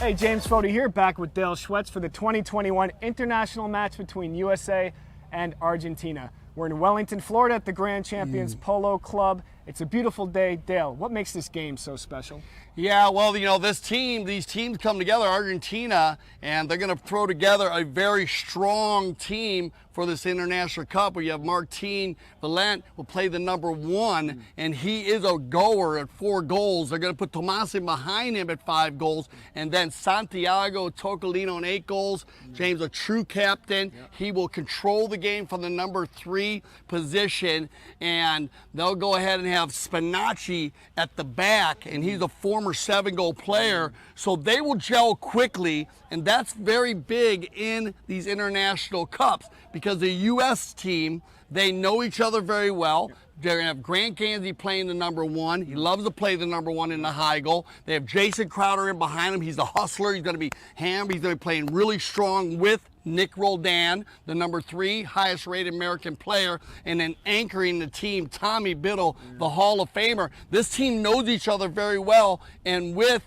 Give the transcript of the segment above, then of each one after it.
Hey, James Fody here, back with Dale Schwetz for the 2021 international match between USA and Argentina. We're in Wellington, Florida at the Grand Champions Polo Club. It's a beautiful day. Dale, what makes this game so special? Yeah, well, you know, these teams come together, Argentina, and they're going to throw together a very strong team for this International Cup, where you have Martin Valent will play the number one, and he is a goer at 4 goals. They're going to put Tomasi behind him at 5 goals, and then Santiago Tocolino at 8 goals. James, a true captain. He will control the game from the number 3 position, and they'll go ahead and have Spinacci at the back, and he's a former 7-goal player, so they will gel quickly, and that's very big in these international cups, because the U.S. team, they know each other very well. They're going to have Grant Gansey playing the number 1. He loves to play the number 1 in the high goal. They have Jason Crowder in behind him. He's a hustler. He's going to be hammed. He's going to be playing really strong with Nick Roldan, the number 3 highest rated American player, and then anchoring the team, Tommy Biddle, the Hall of Famer. This team knows each other very well, and with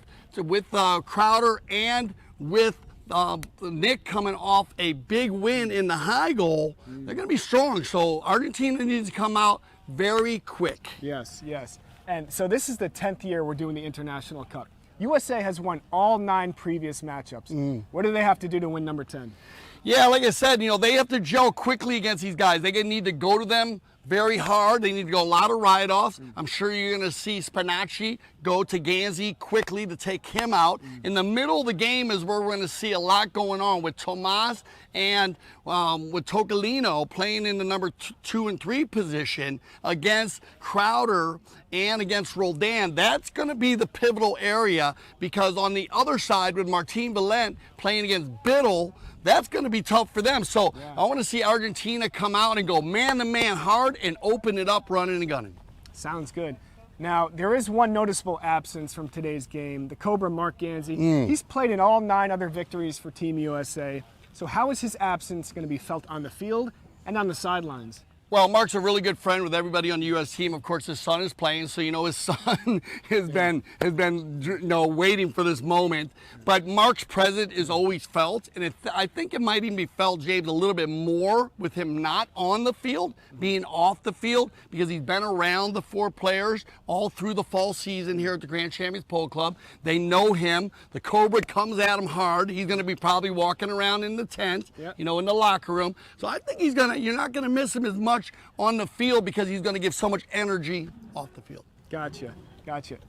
Crowder and with Nick coming off a big win in the high goal, they're going to be strong. So Argentina needs to come out very quick. Yes, yes. And so this is the 10th year we're doing the International Cup. USA has won all 9 previous matchups. What do they have to do to win number 10? Yeah, like I said, you know, they have to gel quickly against these guys. They need to go to them very hard. They need to go a lot of ride-offs. I'm sure you're going to see Spinacci go to Gansey quickly to take him out. In the middle of the game is where we're going to see a lot going on with Tomas and with Tocolino playing in the number 2 and 3 position against Crowder and against Roldan. That's going to be the pivotal area, because on the other side with Martin Valent playing against Biddle, that's going to be tough for them. So I want to see Argentina come out and go man-to-man hard and open it up running and gunning. Sounds good. Now, there is one noticeable absence from today's game, the Cobra Mark Gansey. He's played in all 9 other victories for Team USA. So how is his absence going to be felt on the field and on the sidelines? Well, Mark's a really good friend with everybody on the U.S. team. Of course, his son is playing, so his son has been waiting for this moment. But Mark's presence is always felt, and I think it might even be felt, James, a little bit more with him not on the field, being off the field, because he's been around the 4 players all through the fall season here at the Grand Champions Polo Club. They know him. The Cobra comes at him hard. He's going to be probably walking around in the tent, in the locker room. So I think you're not going to miss him as much on the field because he's going to give so much energy off the field. Gotcha.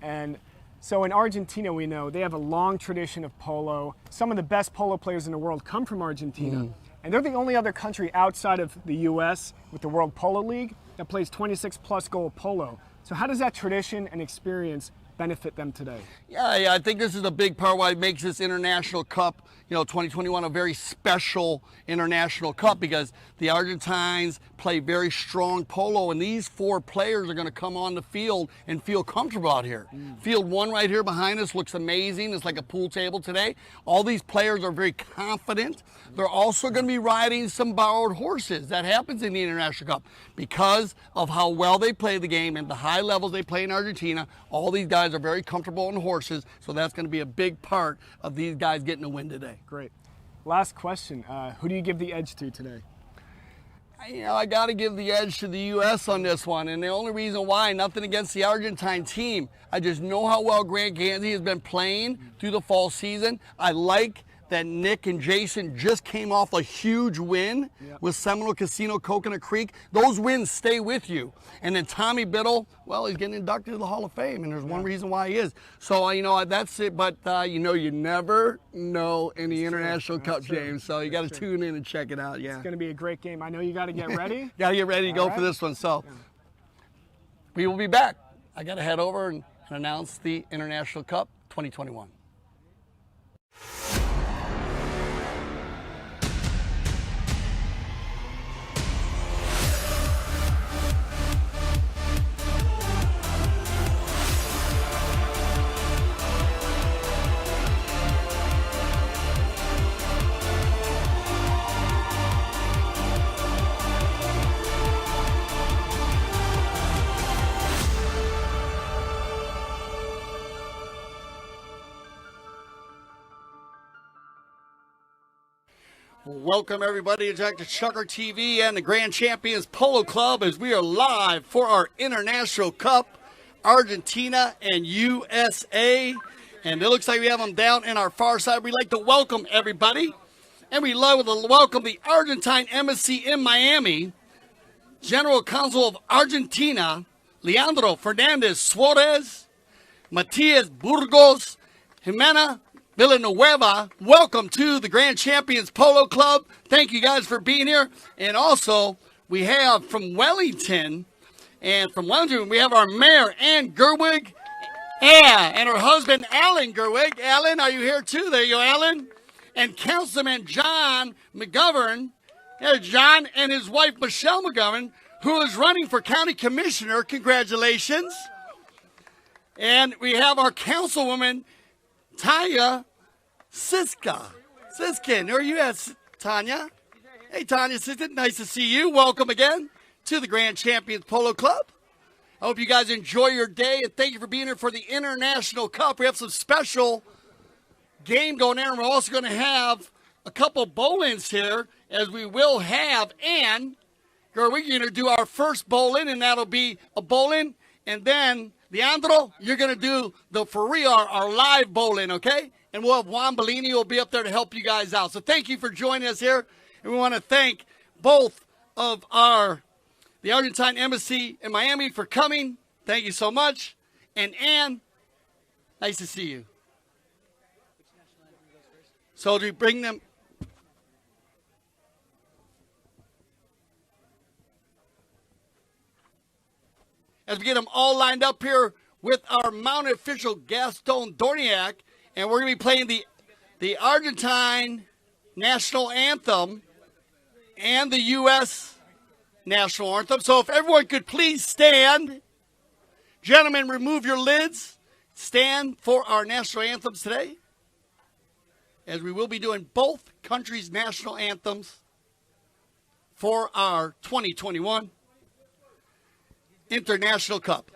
And so in Argentina, we know they have a long tradition of polo. Some of the best polo players in the world come from Argentina. And they're the only other country outside of the U.S. with the World Polo League that plays 26-plus goal polo. So how does that tradition and experience benefit them today? Yeah, I think this is a big part why it makes this International Cup, 2021, a very special International Cup, because the Argentines play very strong polo, and these 4 players are going to come on the field and feel comfortable out here. Field 1 right here behind us looks amazing. It's like a pool table today. All these players are very confident. They're also going to be riding some borrowed horses. That happens in the International Cup because of how well they play the game and the high levels they play in Argentina. All these guys are very comfortable on horses, so that's going to be a big part of these guys getting a win today. Great. Last question. Who do you give the edge to today? I got to give the edge to the U.S. on this one, and the only reason why, nothing against the Argentine team, I just know how well Grant Gansey has been playing through the fall season. I like that Nick and Jason just came off a huge win with Seminole Casino, Coconut Creek. Those wins stay with you. And then Tommy Biddle, well, he's getting inducted to the Hall of Fame, and there's one reason why he is. So, that's it. But, you never know in the International Cup, James. So you got to tune in and check it out. Yeah, it's going to be a great game. I know you got to get ready. Got to get ready to go for this one. So we will be back. I got to head over and announce the International Cup 2021. Welcome everybody to Untitled Chapter TV and the Grand Champions Polo Club as we are live for our International Cup, Argentina and USA. And it looks like we have them down in our far side. We'd like to welcome everybody. And we'd love to welcome the Argentine Embassy in Miami, General Consul of Argentina, Leandro Fernandez Suarez, Matias Burgos, Jimena Villanueva. Welcome to the Grand Champions Polo Club. Thank you guys for being here. And also, we have from Wellington, we have our Mayor, Ann Gerwig, and her husband, Alan Gerwig. Alan, are you here too? There you go, Alan. And Councilman John McGovern. There's John and his wife, Michelle McGovern, who is running for County Commissioner. Congratulations. And we have our Councilwoman, Tanya Siskin. Where are you at, Tanya? Hey, Tanya Siskin, nice to see you. Welcome again to the Grand Champions Polo Club. I hope you guys enjoy your day, and thank you for being here for the International Cup. We have some special game going on. We're also going to have a couple bowlings here, as we will have, and we're going to do our first bowling, and that'll be a bowling, and then Leandro, you're going to do the for real, our live bowling, okay? And we'll have Juan Bellini who will be up there to help you guys out. So thank you for joining us here. And we want to thank both of the Argentine Embassy in Miami for coming. Thank you so much. And Ann, nice to see you. So do we bring them? As we get them all lined up here with our mounted official Gaston Dorniak, and we're going to be playing the Argentine National Anthem and the U.S. National Anthem. So if everyone could please stand. Gentlemen, remove your lids. Stand for our national anthems today, as we will be doing both countries' national anthems for our 2021 International Cup.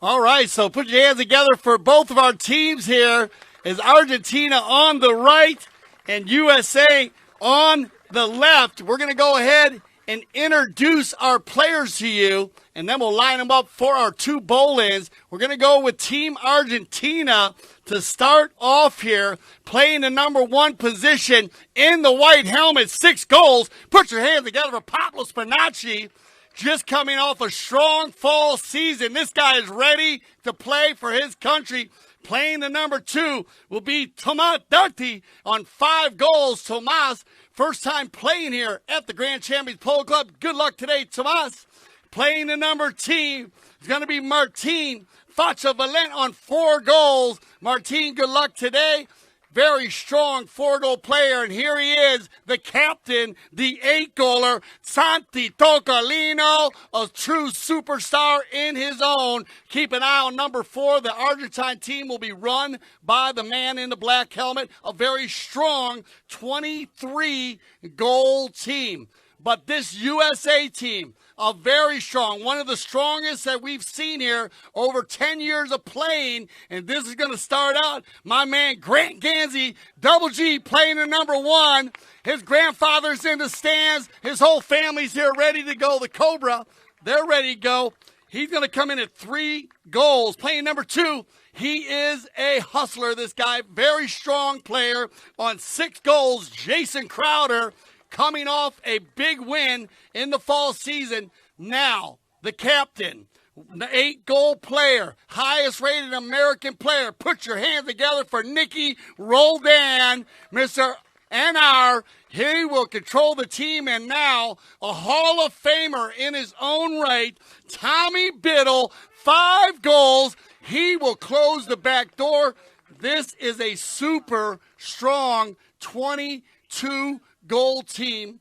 All right, so put your hands together for both of our teams here. Is Argentina on the right and USA on the left. We're going to go ahead and introduce our players to you, and then we'll line them up for our two bowl-ins. We're going to go with Team Argentina to start off here, playing the number 1 position in the white helmet, 6 goals. Put your hands together for Pablo Spinacci. Just coming off a strong fall season. This guy is ready to play for his country. Playing the number 2 will be Tomas Darty on 5 goals. Tomas, first time playing here at the Grand Champions Polo Club. Good luck today, Tomas. Playing the number 2 is going to be Martin Facha Valent on 4 goals. Martin, good luck today. Very strong 4-goal player, and here he is, the captain, the 8-goaler, Santi Tocalino, a true superstar in his own. Keep an eye on number 4. The Argentine team will be run by the man in the black helmet, a very strong 23-goal team. But this USA team, a very strong, one of the strongest that we've seen here over 10 years of playing. And this is going to start out, my man Grant Gansey, Double G, playing the number 1. His grandfather's in the stands. His whole family's here ready to go. The Cobra, they're ready to go. He's going to come in at 3 goals. Playing number 2, he is a hustler, this guy. Very strong player on 6 goals. Jason Crowder, coming off a big win in the fall season. Now, the captain, the 8-goal player, highest rated American player. Put your hands together for Nicky Roldan, Mr. NR. He will control the team, and now a Hall of Famer in his own right, Tommy Biddle, 5 goals. He will close the back door. This is a super strong 22-goal team.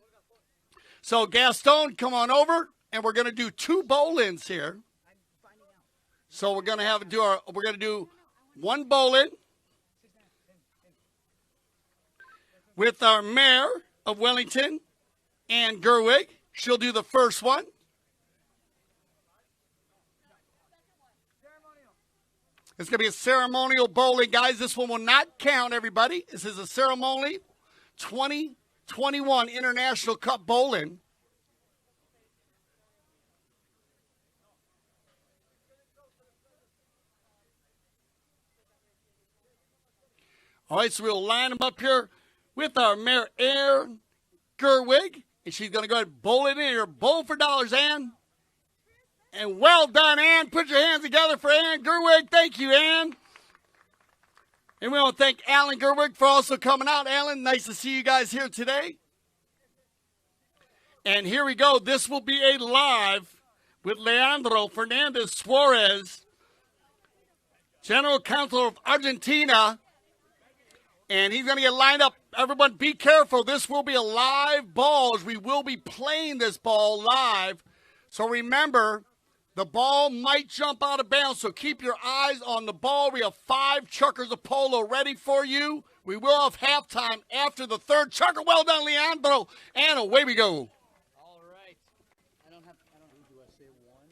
So Gaston, come on over, and we're going to do 2 bowl-ins here. So we're going to do 1 bowl-in with our mayor of Wellington, Ann Gerwig. She'll do the first one. It's going to be a ceremonial bowling, guys. This one will not count, everybody. This is a ceremonial 2021 International Cup bowling. All right, so we'll line them up here with our Mayor Ann Gerwig, and she's going to go ahead and bowl it in here. Bowl for dollars, Ann. And well done, Ann. Put your hands together for Ann Gerwig. Thank you, Ann. And we want to thank Alan Gerwig for also coming out. Alan, nice to see you guys here today. And here we go. This will be a live with Leandro Fernandez Suarez, General Counsel of Argentina. And he's going to get lined up. Everyone be careful. This will be a live ball, as we will be playing this ball live. So remember, the ball might jump out of bounds, so keep your eyes on the ball. We have 5 chuckers of polo ready for you. We will have halftime after the 3rd chucker. Well done, Leandro. And away we go. All right. I don't do I say one?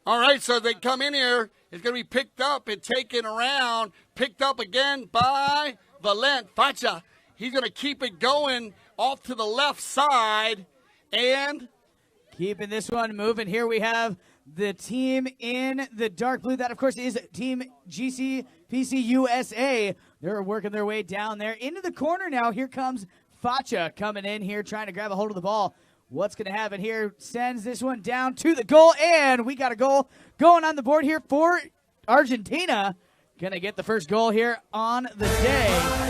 All right, so they come in here. It's going to be picked up and taken around. Picked up again by Valent Facha. He's going to keep it going off to the left side. And keeping this one moving. Here we have the team in the dark blue. That, of course, is Team GCPC USA. They're working their way down there into the corner now. Here comes Facha coming in here, trying to grab a hold of the ball. What's going to happen here? Sends this one down to the goal, and we got a goal going on the board here for Argentina. Going to get the first goal here on the day.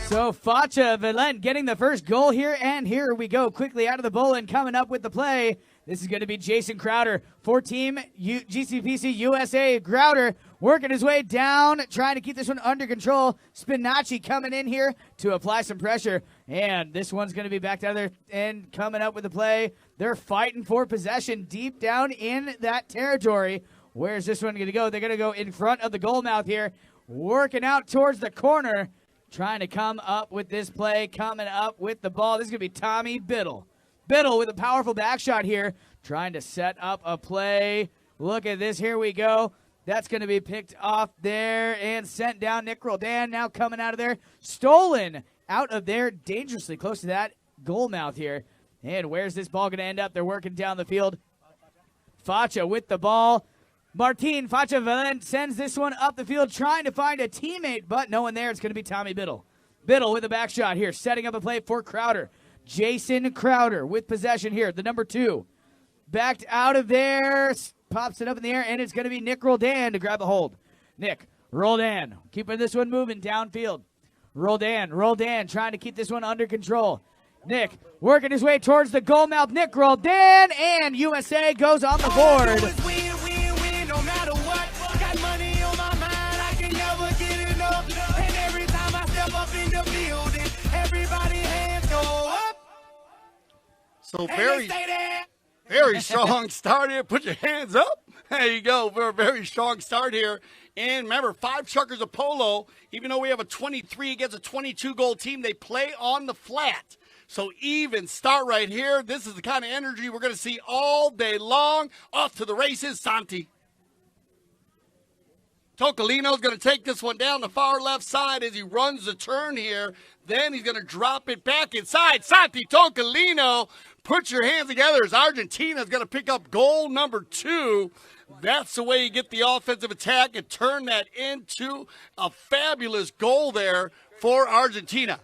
So Facha Valent getting the first goal here, and here we go quickly out of the bowling, coming up with the play. This is going to be Jason Crowder for Team GCPC USA. Crowder working his way down, trying to keep this one under control. Spinacci coming in here to apply some pressure, and this one's going to be backed out of there and coming up with the play. They're fighting for possession deep down in that territory. Where's this one going to go? They're going to go in front of the goal mouth here, working out towards the corner. Trying to come up with this play, coming up with the ball. This is going to be Tommy Biddle. Biddle with a powerful back shot here, trying to set up a play. Look at this. Here we go. That's going to be picked off there and sent down. Nick Roldan now coming out of there. Stolen out of there, dangerously close to that goal mouth here. And where's this ball going to end up? They're working down the field. Facha with the ball. Martin Facha Valent sends this one up the field, trying to find a teammate, but no one there. It's going to be Tommy Biddle. Biddle with a back shot here, setting up a play for Crowder. Jason Crowder with possession here, the number 2. Backed out of there, pops it up in the air, and it's going to be Nick Roldan to grab a hold. Nick Roldan keeping this one moving downfield. Roldan trying to keep this one under control. Nick working his way towards the goal mouth. Nick Roldan, and USA goes on the board. So very strong start here. Put your hands up. There you go. For a very strong start here. And remember, 5 chuckers of polo. Even though we have a 23 against a 22 goal team, they play on the flat. So even start right here. This is the kind of energy we're going to see all day long. Off to the races, Santi. Tocolino's going to take this one down the far left side as he runs the turn here. Then he's going to drop it back inside. Santi Tocolino, put your hands together as Argentina's going to pick up goal number 2. That's the way you get the offensive attack and turn that into a fabulous goal there for Argentina.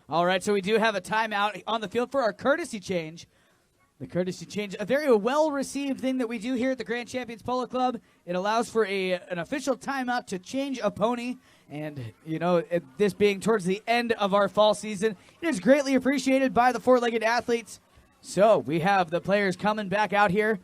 All right, so we do have a timeout on the field for our courtesy change. The courtesy change, a very well-received thing that we do here at the Grand Champions Polo Club. It allows for an official timeout to change a pony. And, you know, this being towards the end of our fall season, it is greatly appreciated by the four-legged athletes. So we have the players coming back out here.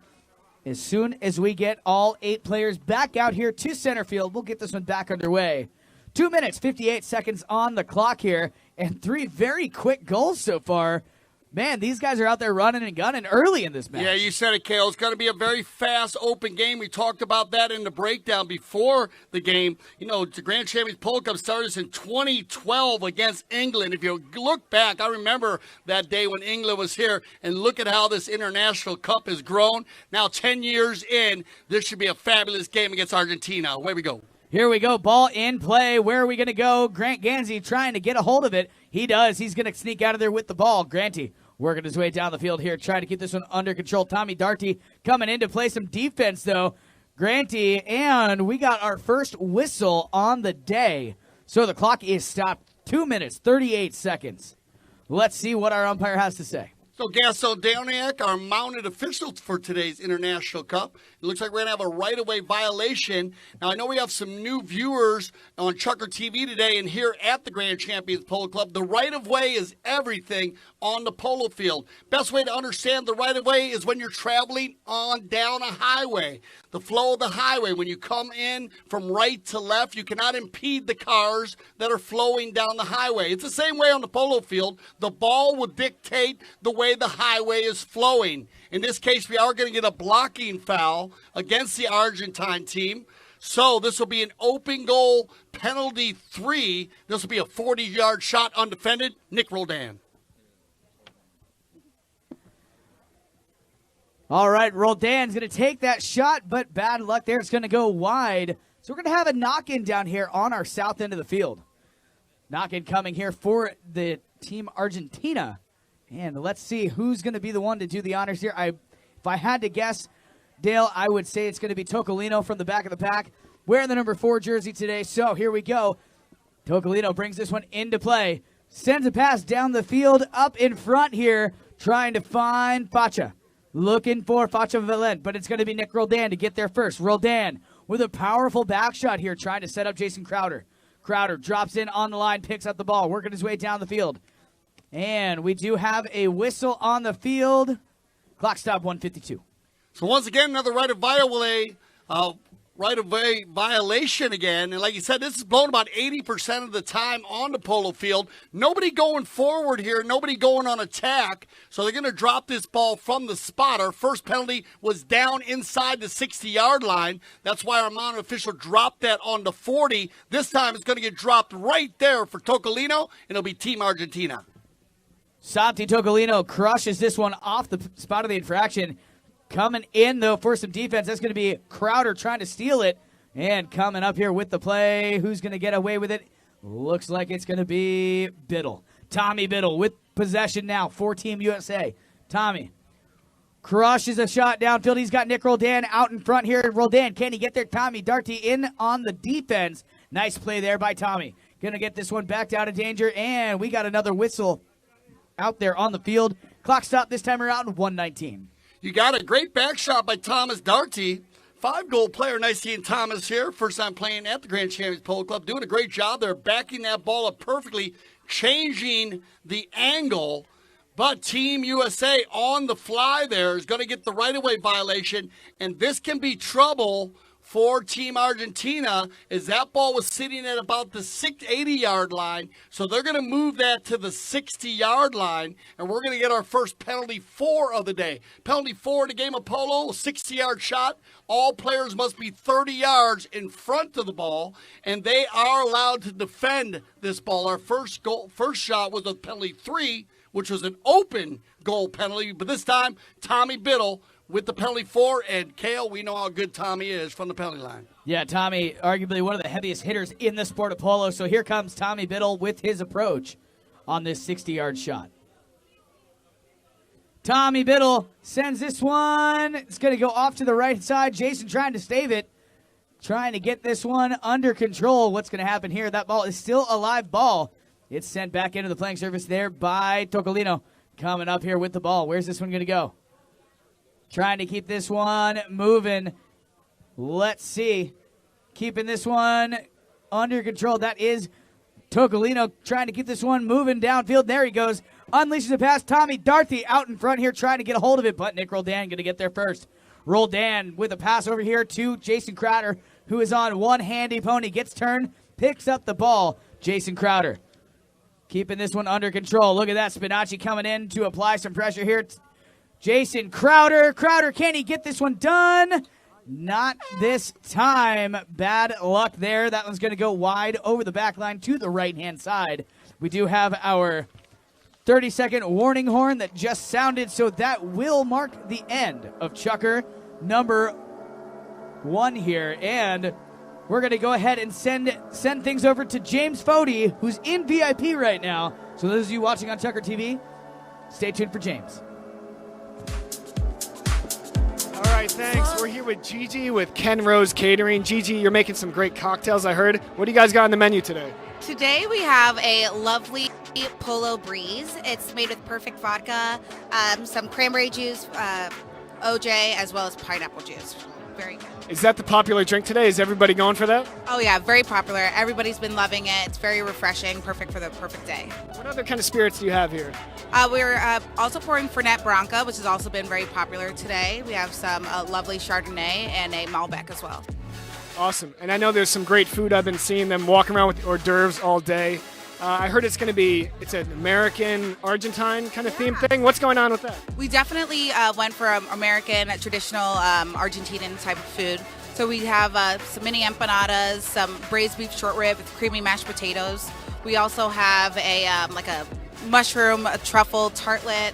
As soon as we get all 8 players back out here to center field, we'll get this one back underway. 2 minutes, 58 seconds on the clock here, and 3 very quick goals so far Man, these guys are out there running and gunning early in this match. Yeah, you said it, Kale. It's going to be a very fast, open game. We talked about that in the breakdown before the game. You know, the Grand Champions Polo Cup started in 2012 against England. If you look back, I remember that day when England was here, and look at how this International Cup has grown. Now, 10 years in, this should be a fabulous game against Argentina. Away we go. Here we go, ball in play. Where are we going to go? Grant Gansey trying to get a hold of it. He does. He's going to sneak out of there with the ball. Granty working his way down the field here, trying to keep this one under control. Tommy Darty coming in to play some defense, though. Granty, and we got our first whistle on the day. So the clock is stopped. 2 minutes, 38 seconds. Let's see what our umpire has to say. So Gasso Downiak, our mounted official for today's International Cup. It looks like we're going to have a right-of-way violation. Now, I know we have some new viewers on Chucker TV today and here at the Grand Champions Polo Club. The right-of-way is everything on the polo field. Best way to understand the right-of-way is when you're traveling on down a highway. The flow of the highway, when you come in from right to left, you cannot impede the cars that are flowing down the highway. It's the same way on the polo field. The ball will dictate the way the highway is flowing. In this case, we are going to get a blocking foul against the Argentine team. So this will be an open goal penalty 3. This will be a 40-yard shot undefended. Nick Roldan. All right, Roldan's going to take that shot, but bad luck there. It's going to go wide. So we're going to have a knock-in down here on our south end of the field. Knock-in coming here for the team Argentina. And let's see who's going to be the one to do the honors here. If I had to guess, Dale, I would say it's going to be Tocolino from the back of the pack, wearing the number 4 jersey today. So here we go. Tocolino brings this one into play. Sends a pass down the field, up in front here, trying to find Facha. Looking for Facha Valent, but it's going to be Nick Roldan to get there first. Roldan with a powerful back shot here, trying to set up Jason Crowder. Crowder drops in on the line, picks up the ball, working his way down the field. And we do have a whistle on the field. Clock stop 1:52. So once again, another right-of-way violation again. And like you said, this is blown about 80% of the time on the polo field. Nobody going forward here, nobody going on attack. So they're going to drop this ball from the spot. Our first penalty was down inside the 60-yard line. That's why our mounted official dropped that on the 40. This time it's going to get dropped right there for Tocolino, and it'll be Team Argentina. Santi Tocolino crushes this one off the spot of the infraction. Coming in, though, for some defense. That's going to be Crowder trying to steal it. And coming up here with the play, who's going to get away with it? Looks like it's going to be Biddle. Tommy Biddle with possession now for Team USA. Tommy crushes a shot downfield. He's got Nick Roldan out in front here. Roldan, can he get there? Tommy Darty in on the defense. Nice play there by Tommy. Going to get this one backed out of danger. And we got another whistle out there on the field. Clock stop this time around, 1:19. You got a great back shot by Thomas Darty. 5-goal player. Nice seeing Thomas here. First time playing at the Grand Champions Polo Club. Doing a great job there, backing that ball up perfectly, changing the angle. But Team USA on the fly there is going to get the right-of-way violation. And this can be trouble for Team Argentina, as that ball was sitting at about the 80-yard line. So they're going to move that to the 60-yard line, and we're going to get our first penalty 4 of the day. Penalty 4 in the game of polo, a 60-yard shot. All players must be 30 yards in front of the ball, and they are allowed to defend this ball. Our first shot was a penalty 3, which was an open goal penalty, but this time, Tommy Biddle with the penalty 4, and Kale, we know how good Tommy is from the penalty line. Yeah, Tommy, arguably one of the heaviest hitters in the sport of polo. So here comes Tommy Biddle with his approach on this 60-yard shot. Tommy Biddle sends this one. It's going to go off to the right side. Jason trying to stave it, trying to get this one under control. What's going to happen here? That ball is still a live ball. It's sent back into the playing surface there by Tocolino. Coming up here with the ball. Where's this one going to go? Trying to keep this one moving. Let's see. Keeping this one under control. That is Tocolino trying to keep this one moving downfield. There he goes. Unleashes a pass. Tommy Darty out in front here trying to get a hold of it, but Nick Roldan going to get there first. Roldan with a pass over here to Jason Crowder, who is on one handy pony. Gets turned, picks up the ball. Jason Crowder keeping this one under control. Look at that. Spinacci coming in to apply some pressure here. Jason Crowder. Crowder, can he get this one done? Not this time. Bad luck there. That one's going to go wide over the back line to the right-hand side. We do have our 30-second warning horn that just sounded, so that will mark the end of Chukker number 1 here. And we're going to go ahead and send things over to James Fody, who's in VIP right now. So those of you watching on Chukker TV, stay tuned for James. All right, thanks. We're here with Gigi with Ken Rose Catering. Gigi, you're making some great cocktails, I heard. What do you guys got on the menu today? Today we have a lovely Polo Breeze. It's made with perfect vodka, some cranberry juice, OJ, as well as pineapple juice. Very good. Is that the popular drink today? Is everybody going for that? Oh yeah, very popular. Everybody's been loving it. It's very refreshing, perfect for the perfect day. What other kind of spirits do you have here? We're also pouring Fernet Branca, which has also been very popular today. We have some lovely Chardonnay and a Malbec as well. Awesome. And I know there's some great food. I've been seeing them walking around with hors d'oeuvres all day. I heard it's an American, Argentine kind of theme thing. What's going on with that? We definitely went for an American, traditional Argentinian type of food. So we have some mini empanadas, some braised beef short rib with creamy mashed potatoes. We also have a mushroom, a truffle tartlet,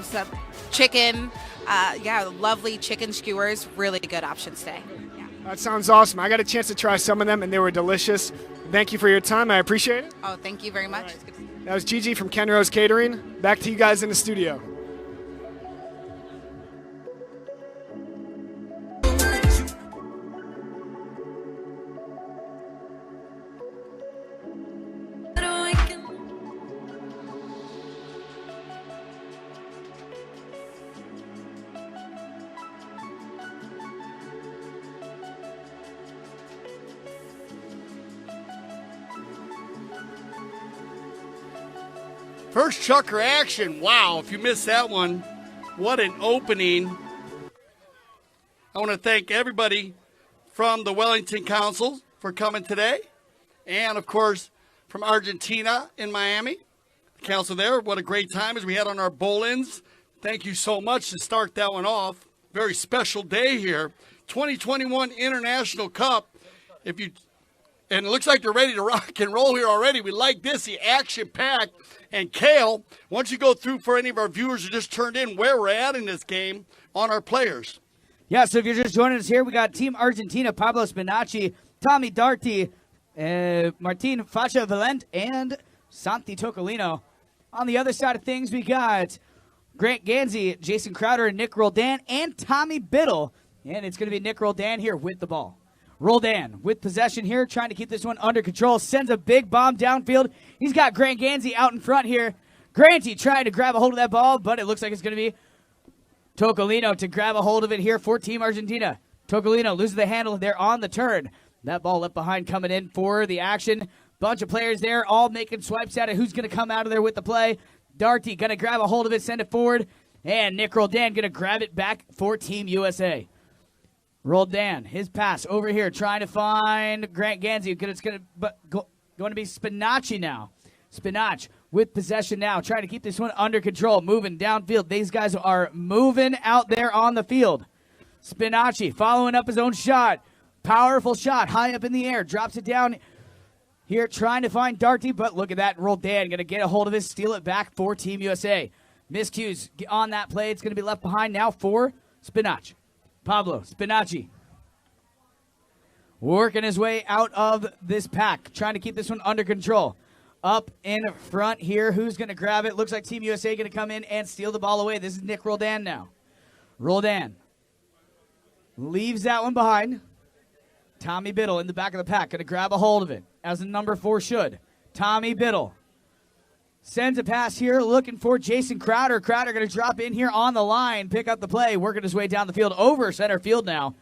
some chicken. Lovely chicken skewers. Really good options today. Yeah. That sounds awesome. I got a chance to try some of them, and they were delicious. Thank you for your time. I appreciate it. Oh, thank you very much. Right. That was Gigi from Ken Rose Catering. Back to you guys in the studio. First Chukker action. Wow, if you missed that one, what an opening. I want to thank everybody from the Wellington Council for coming today. And, of course, from Argentina in Miami. The council there, what a great time as we had on our bowl-ins. Thank you so much to start that one off. Very special day here. 2021 International Cup. And it looks like they're ready to rock and roll here already. We like this, the action-packed. And Kale, once you go through for any of our viewers who just turned in where we're at in this game on our players. Yeah, so if you're just joining us here, we got Team Argentina, Pablo Spinacci, Tommy Darty, Martin Facha Valent, and Santi Tocolino. On the other side of things, we got Grant Ganzi, Jason Crowder, and Nick Roldan, and Tommy Biddle. And it's going to be Nick Roldan here with the ball. Roldan with possession here, trying to keep this one under control. Sends a big bomb downfield. He's got Grant Ganzi out in front here. Granty trying to grab a hold of that ball, but it looks like it's going to be Tocolino to grab a hold of it here for Team Argentina. Tocolino loses the handle there on the turn. That ball left behind coming in for the action. Bunch of players there all making swipes at it. Who's going to come out of there with the play? Darty going to grab a hold of it, send it forward. And Nick Roldan going to grab it back for Team USA. Roldan, his pass over here, trying to find Grant Ganzi. It's going to be Spinacci now. Spinach with possession now, trying to keep this one under control, moving downfield. These guys are moving out there on the field. Spinacci following up his own shot. Powerful shot, high up in the air, drops it down here, trying to find Darty, but look at that. Roldan going to get a hold of it, steal it back for Team USA. Miscues on that play. It's going to be left behind now for Spinach. Pablo Spinacci working his way out of this pack, trying to keep this one under control. Up in front here, who's going to grab it? Looks like Team USA going to come in and steal the ball away. This is Nick Roldan now. Roldan leaves that one behind. Tommy Biddle in the back of the pack, going to grab a hold of it, as the number 4 should. Tommy Biddle sends a pass here, looking for Jason Crowder. Crowder going to drop in here on the line, pick up the play, working his way down the field, over center field now.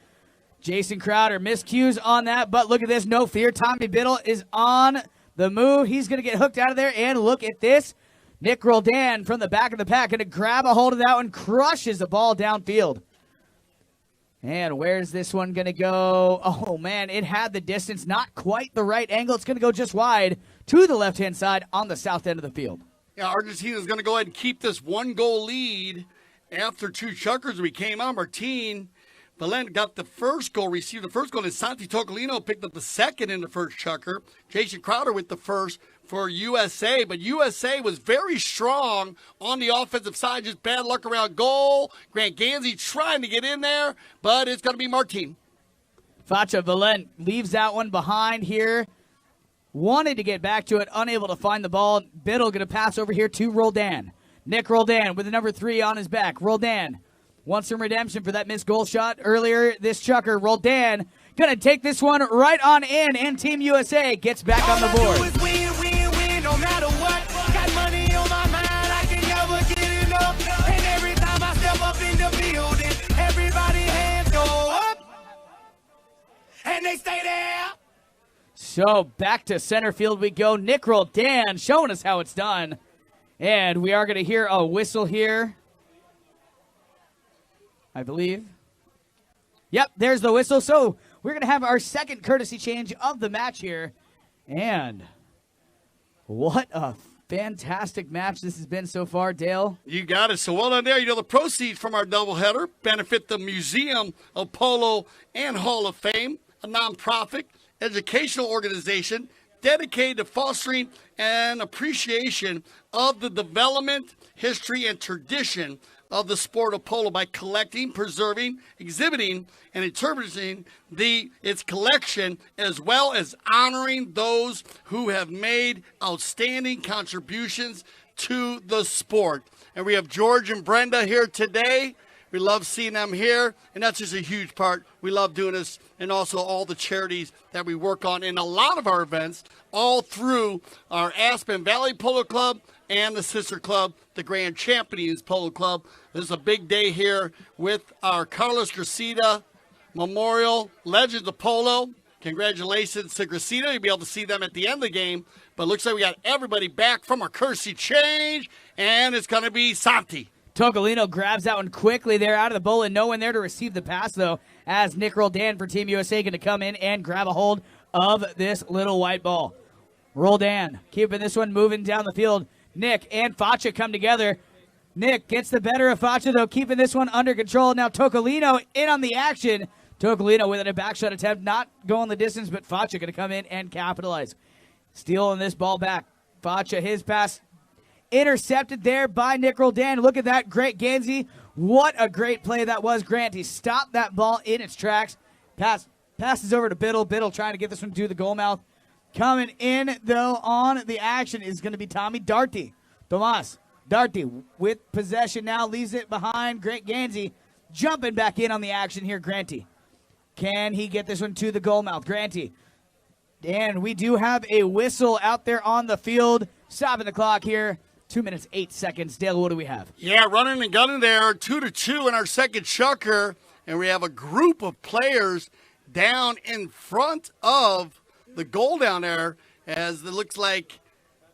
Jason Crowder miscues on that, but look at this, no fear. Tommy Biddle is on the move. He's going to get hooked out of there, and look at this. Nick Roldan from the back of the pack going to grab a hold of that one, crushes the ball downfield. And where's this one going to go? Oh, man, it had the distance, not quite the right angle. It's going to go just wide to the left-hand side on the south end of the field. Yeah, Argentina is going to go ahead and keep this 1-goal lead after 2 chuckers. We came on. Martin Valent got the first goal, received the first goal, and Santi Tocolino picked up the second in the first chucker. Jason Crowder with the first for USA, but USA was very strong on the offensive side, just bad luck around goal. Grant Gansey trying to get in there, but it's going to be Martin. Facha Valent leaves that one behind here. Wanted to get back to it, unable to find the ball. Biddle going to pass over here to Roldan. Nick Roldan with the number 3 on his back. Roldan wants some redemption for that missed goal shot earlier this chucker. Roldan going to take this one right on in, and Team USA gets back on the board. No matter what, got money on my mind, I can never get enough. And every time I step up in the building, everybody hands go up, and they stay there. So back to center field we go. Nick Roldan showing us how it's done. And we are going to hear a whistle here, I believe. Yep, there's the whistle. So we're going to have our second courtesy change of the match here. And what a fantastic match this has been so far, Dale. You got it. So well done there. You know, the proceeds from our doubleheader benefit the Museum of Polo and Hall of Fame, a nonprofit educational organization dedicated to fostering and appreciation of the development, history, and tradition of the sport of polo by collecting, preserving, exhibiting, and interpreting its collection, as well as honoring those who have made outstanding contributions to the sport. And we have George and Brenda here today. We love seeing them here, and that's just a huge part. We love doing this, and also all the charities that we work on in a lot of our events, all through our Aspen Valley Polo Club and the sister club, the Grand Champions Polo Club. This is a big day here with our Carlos Gracida Memorial Legends of Polo. Congratulations to Gracida. You'll be able to see them at the end of the game. But it looks like we got everybody back from our courtesy change, and it's going to be Santi. Tocolino grabs that one quickly there out of the bowl, and no one there to receive the pass, though, as Nick Roldan for Team USA going to come in and grab a hold of this little white ball. Roldan keeping this one moving down the field. Nick and Facha come together. Nick gets the better of Facha, though, keeping this one under control. Now Tocolino in on the action. Tocolino with a back shot attempt, not going the distance, but Facha going to come in and capitalize. Stealing this ball back. Facha, his pass intercepted there by Nick Roldan. Look at that, great Gansey. What a great play that was. Grant, he stopped that ball in its tracks. Passes over to Biddle. Biddle trying to get this one to the goal mouth. Coming in, though, on the action is going to be Tommy Darty. Tomas Darty with possession now, leaves it behind. Grant Gansey jumping back in on the action here. Granty. Can he get this one to the goal mouth? Granty. And we do have a whistle out there on the field. Stopping the clock here. 2 minutes, 8 seconds. Dale, what do we have? Yeah, running and gunning there. 2-2 in our second chucker. And we have a group of players down in front of the goal down there, as it looks like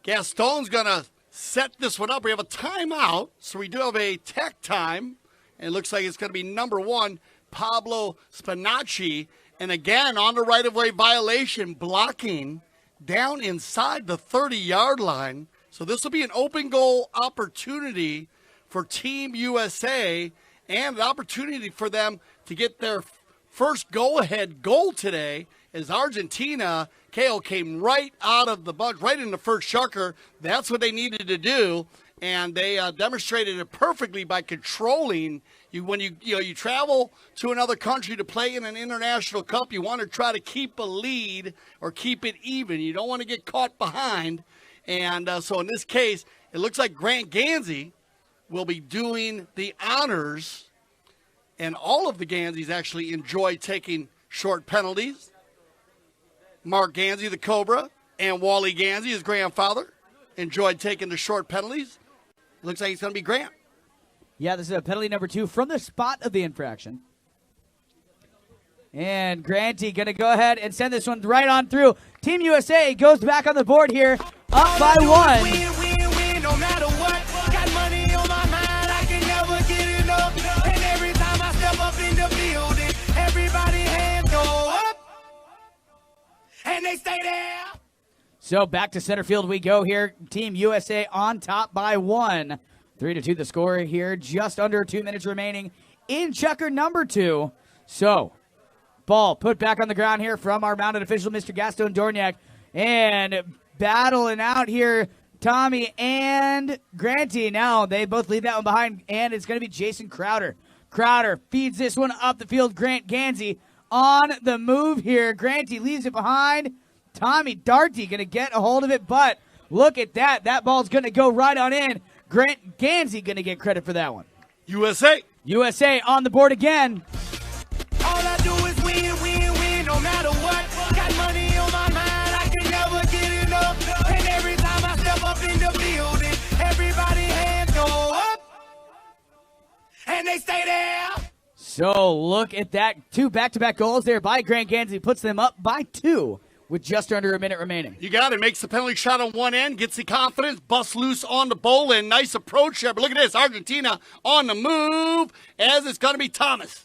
Gaston's going to set this one up. We have a timeout, so we do have a tech time. And it looks like it's going to be number 1, Pablo Spinacci. And again, on the right-of-way violation, blocking down inside the 30-yard line. So this will be an open goal opportunity for Team USA, and an opportunity for them to get their first go-ahead goal today, as Argentina, KO came right out of the bunch, right in the first chucker. That's what they needed to do, and they demonstrated it perfectly by controlling. When you travel to another country to play in an international cup, you want to try to keep a lead or keep it even. You don't want to get caught behind. And so in this case, it looks like Grant Gansey will be doing the honors. And all of the Ganseys actually enjoy taking short penalties. Mark Gansey, the Cobra, and Wally Gansey, his grandfather, enjoyed taking the short penalties. It looks like it's going to be Grant. Yeah, this is a penalty number 2 from the spot of the infraction. And Granty going to go ahead and send this one right on through. Team USA goes back on the board here, up by 1. Win, no matter what. Got money on my mind, I can never get enough. And every time I step up in the building, they stay there. So back to center field we go here. Team USA on top by 1. 3-2 the score here. Just under 2 minutes remaining in checker number 2. So ball put back on the ground here from our mounted official, Mr. Gaston Dorniak. And battling out here, Tommy and Granty. Now they both leave that one behind, and it's going to be Jason Crowder. Crowder feeds this one up the field. Grant Gansey on the move here. Granty leaves it behind. Tommy Darty going to get a hold of it, but look at that. That ball's going to go right on in. Grant Gansey going to get credit for that one. USA. USA on the board again. All I do is win, win, win, no matter what. Got money on my mind, I can never get enough. And every time I step up in the building, everybody hands go up. And they stay there. So look at that. 2 back-to-back goals there by Grant Gansey. Puts them up by 2 with just under a minute remaining. You got it. Makes the penalty shot on one end, gets the confidence, busts loose on the Bowling. Nice approach there. But look at this. Argentina on the move, as it's going to be Thomas.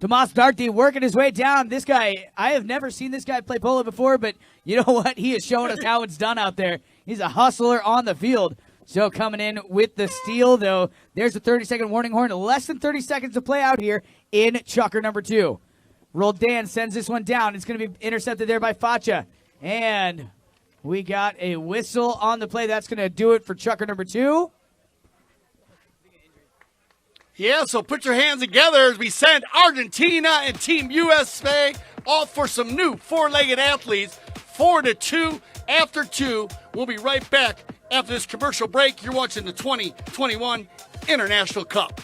Tomas Darty working his way down. This guy, I have never seen this guy play polo before, but you know what? He is showing us how it's done out there. He's a hustler on the field. So coming in with the steal, though, there's a 30-second warning horn. Less than 30 seconds to play out here in chucker number 2. Roldan sends this one down. It's going to be intercepted there by Facha. And we got a whistle on the play. That's going to do it for chucker number 2. Yeah, so put your hands together as we send Argentina and Team USA off for some new four-legged athletes. 4-2 after 2. We'll be right back after this commercial break. You're watching the 2021 International Cup.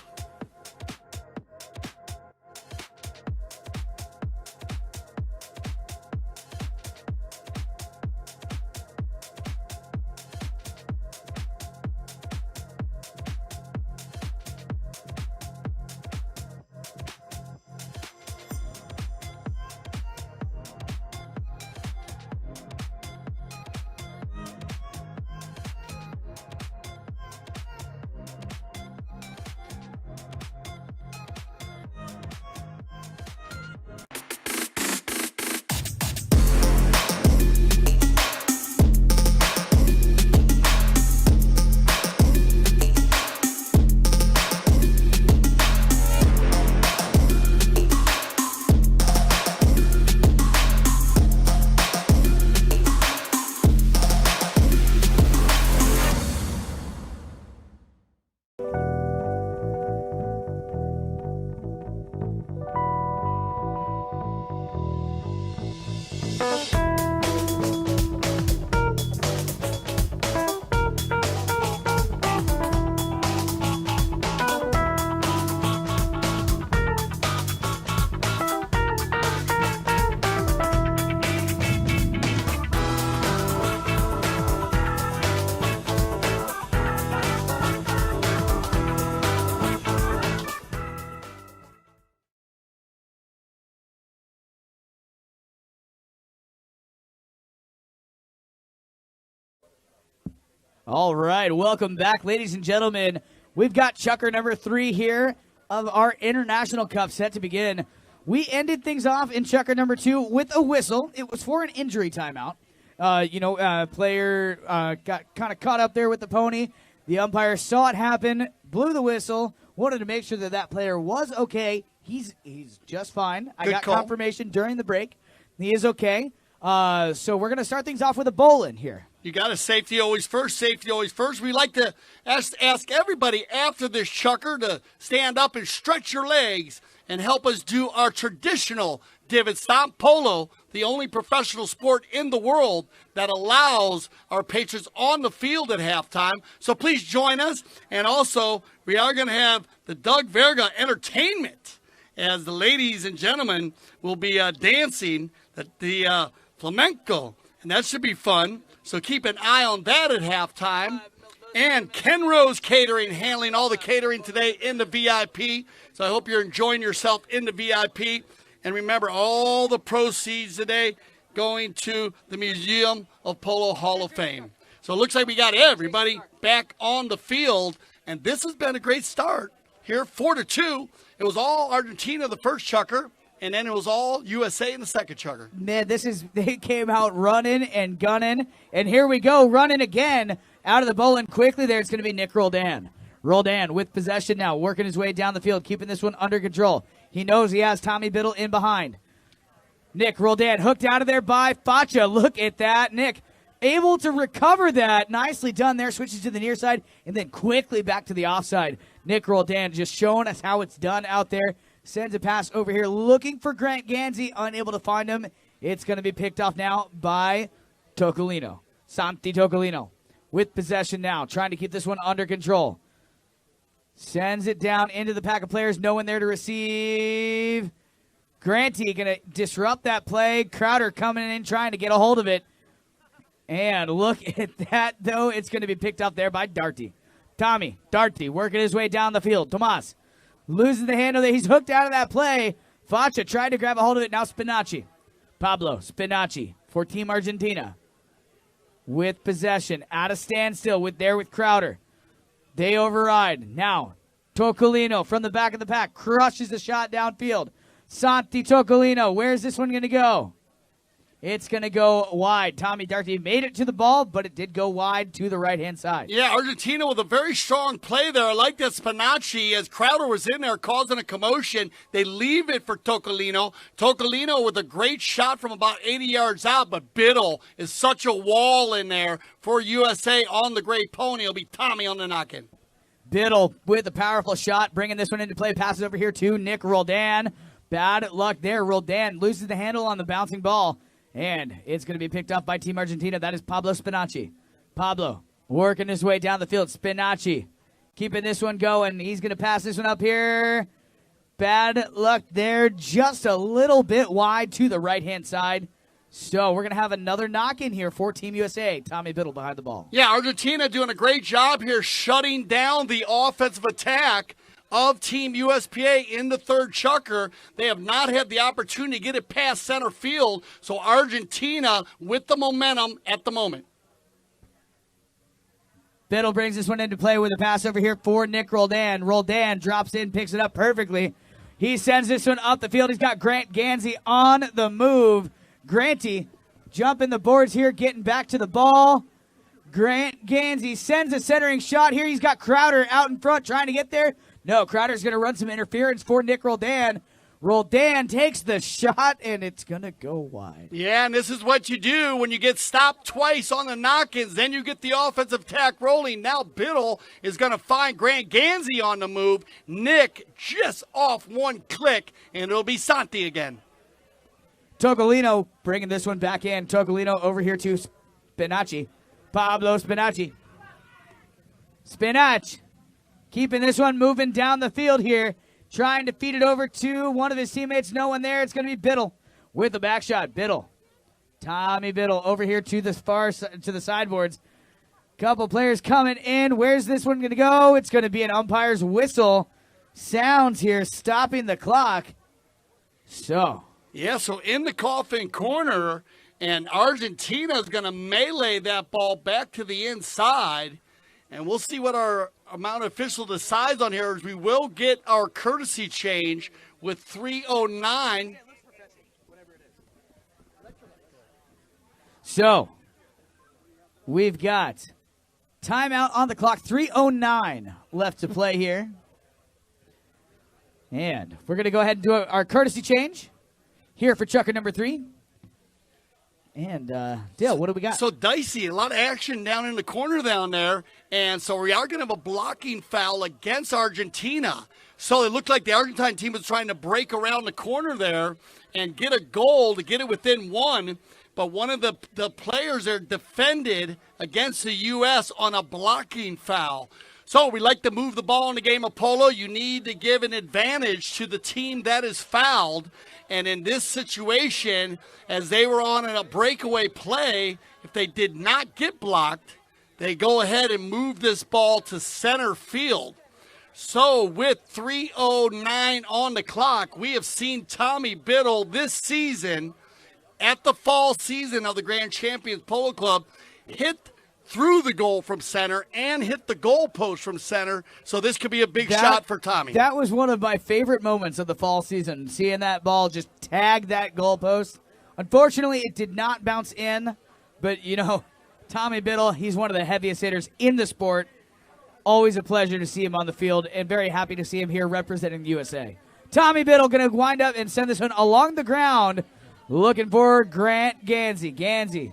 All right, welcome back, ladies and gentlemen. We've got chucker number 3 here of our International Cup set to begin. We ended things off in chucker number 2 with a whistle. It was for an injury timeout. Player got kind of caught up there with the pony. The umpire saw it happen, blew the whistle, wanted to make sure that that player was okay. He's just fine. I got confirmation during the break. He is okay. So we're going to start things off with a bowling here. You got to safety always first, safety always first. We like to ask everybody after this chucker to stand up and stretch your legs and help us do our traditional divot stomp. Polo, the only professional sport in the world that allows our patrons on the field at halftime. So please join us. And also, we are going to have the Doug Verga Entertainment as the ladies and gentlemen will be dancing the flamenco. And that should be fun. So keep an eye on that at halftime. And Ken Rose Catering handling all the catering today in the VIP. So I hope you're enjoying yourself in the VIP. And remember, all the proceeds today going to the Museum of Polo Hall of Fame. So it looks like we got everybody back on the field. And this has been a great start here, 4-2. It was all Argentina the first chucker. and then it was all USA in the second chucker. Man, they came out running and gunning, and here we go, running again out of the bowling quickly there. It's going to be Nick Roldan. Roldan with possession now, working his way down the field, keeping this one under control. He knows he has Tommy Biddle in behind. Nick Roldan hooked out of there by Facha. Look at that. Nick able to recover that. Nicely done there. Switches to the near side and then quickly back to the offside. Nick Roldan just showing us how it's done out there. Sends a pass over here looking for Grant Ganzi. Unable to find him. It's going to be picked off now by Tocolino. Santi Tocolino with possession now. Trying to keep this one under control. Sends it down into the pack of players. No one there to receive. Granty going to disrupt that play. Crowder coming in trying to get a hold of it. And look at that, though. It's going to be picked up there by Darty. Tommy Darty working his way down the field. Tomas loses the handle there. He's hooked out of that play. Facha tried to grab a hold of it. Now Spinacci. Pablo Spinacci for Team Argentina. With possession. At a standstill with Crowder. They override. Now Tocolino from the back of the pack crushes the shot downfield. Santi Tocolino. Where's this one going to go? It's going to go wide. Tommy Darty made it to the ball, but it did go wide to the right-hand side. Yeah, Argentina with a very strong play there. I like that Spinacci, as Crowder was in there causing a commotion. They leave it for Tocolino. Tocolino with a great shot from about 80 yards out, but Biddle is such a wall in there for USA on the Great Pony. It'll be Tommy on the knock-in. Biddle with a powerful shot, bringing this one into play. Passes over here to Nick Roldan. Bad luck there. Roldan loses the handle on the bouncing ball. And it's going to be picked up by Team Argentina. That is Pablo Spinacci. Pablo working his way down the field. Spinacci keeping this one going. He's going to pass this one up here. Bad luck there. Just a little bit wide to the right-hand side. So we're going to have another knock-in here for Team USA. Tommy Biddle behind the ball. Yeah, Argentina doing a great job here shutting down the offensive attack of Team USPA in the third chucker. They have not had the opportunity to get it past center field, so Argentina with the momentum at the moment. Biddle brings this one into play with a pass over here for Nick Roldan. Roldan drops in, picks it up perfectly. He sends this one up the field. He's got Grant Ganzi on the move. Granty jumping the boards here, getting back to the ball. Grant Ganzi sends a centering shot here. He's got Crowder out in front trying to get there. No, Crowder's going to run some interference for Nick Roldan. Roldan takes the shot, and it's going to go wide. Yeah, and this is what you do when you get stopped twice on the knock-ins. Then you get the offensive attack rolling. Now Biddle is going to find Grant Ganzi on the move. Nick just off one click, and it'll be Santi again. Tocolino bringing this one back in. Tocolino over here to Spinacci. Pablo Spinacci. Spinacci keeping this one moving down the field here. Trying to feed it over to one of his teammates. No one there. It's going to be Biddle with the back shot. Biddle. Tommy Biddle over here to the to the sideboards. Couple players coming in. Where's this one going to go? It's going to be an umpire's whistle. Sounds here stopping the clock. So in the coffin corner, and Argentina is going to melee that ball back to the inside. And we'll see what our amount official decides on here, as we will get our courtesy change with 3:09. So we've got timeout on the clock. 3:09 left to play here. And we're going to go ahead and do our courtesy change here for chucker number 3. And, Dale, what do we got? So dicey, a lot of action down in the corner down there. And so we are going to have a blocking foul against Argentina. So it looked like the Argentine team was trying to break around the corner there and get a goal to get it within one. But one of the players there defended against the U.S. on a blocking foul. So we like to move the ball in the game of polo. You need to give an advantage to the team that is fouled. And in this situation, as they were on a breakaway play, if they did not get blocked, they go ahead and move this ball to center field. So with 3:09 on the clock, we have seen Tommy Biddle this season at the fall season of the Grand Champions Polo Club hit through the goal from center and hit the goal post from center. So this could be a big shot for Tommy. That was one of my favorite moments of the fall season, seeing that ball just tag that goal post. Unfortunately, it did not bounce in, but, you know, Tommy Biddle, he's one of the heaviest hitters in the sport. Always a pleasure to see him on the field, and very happy to see him here representing the USA. Tommy Biddle going to wind up and send this one along the ground, looking for Grant Gansey. Gansey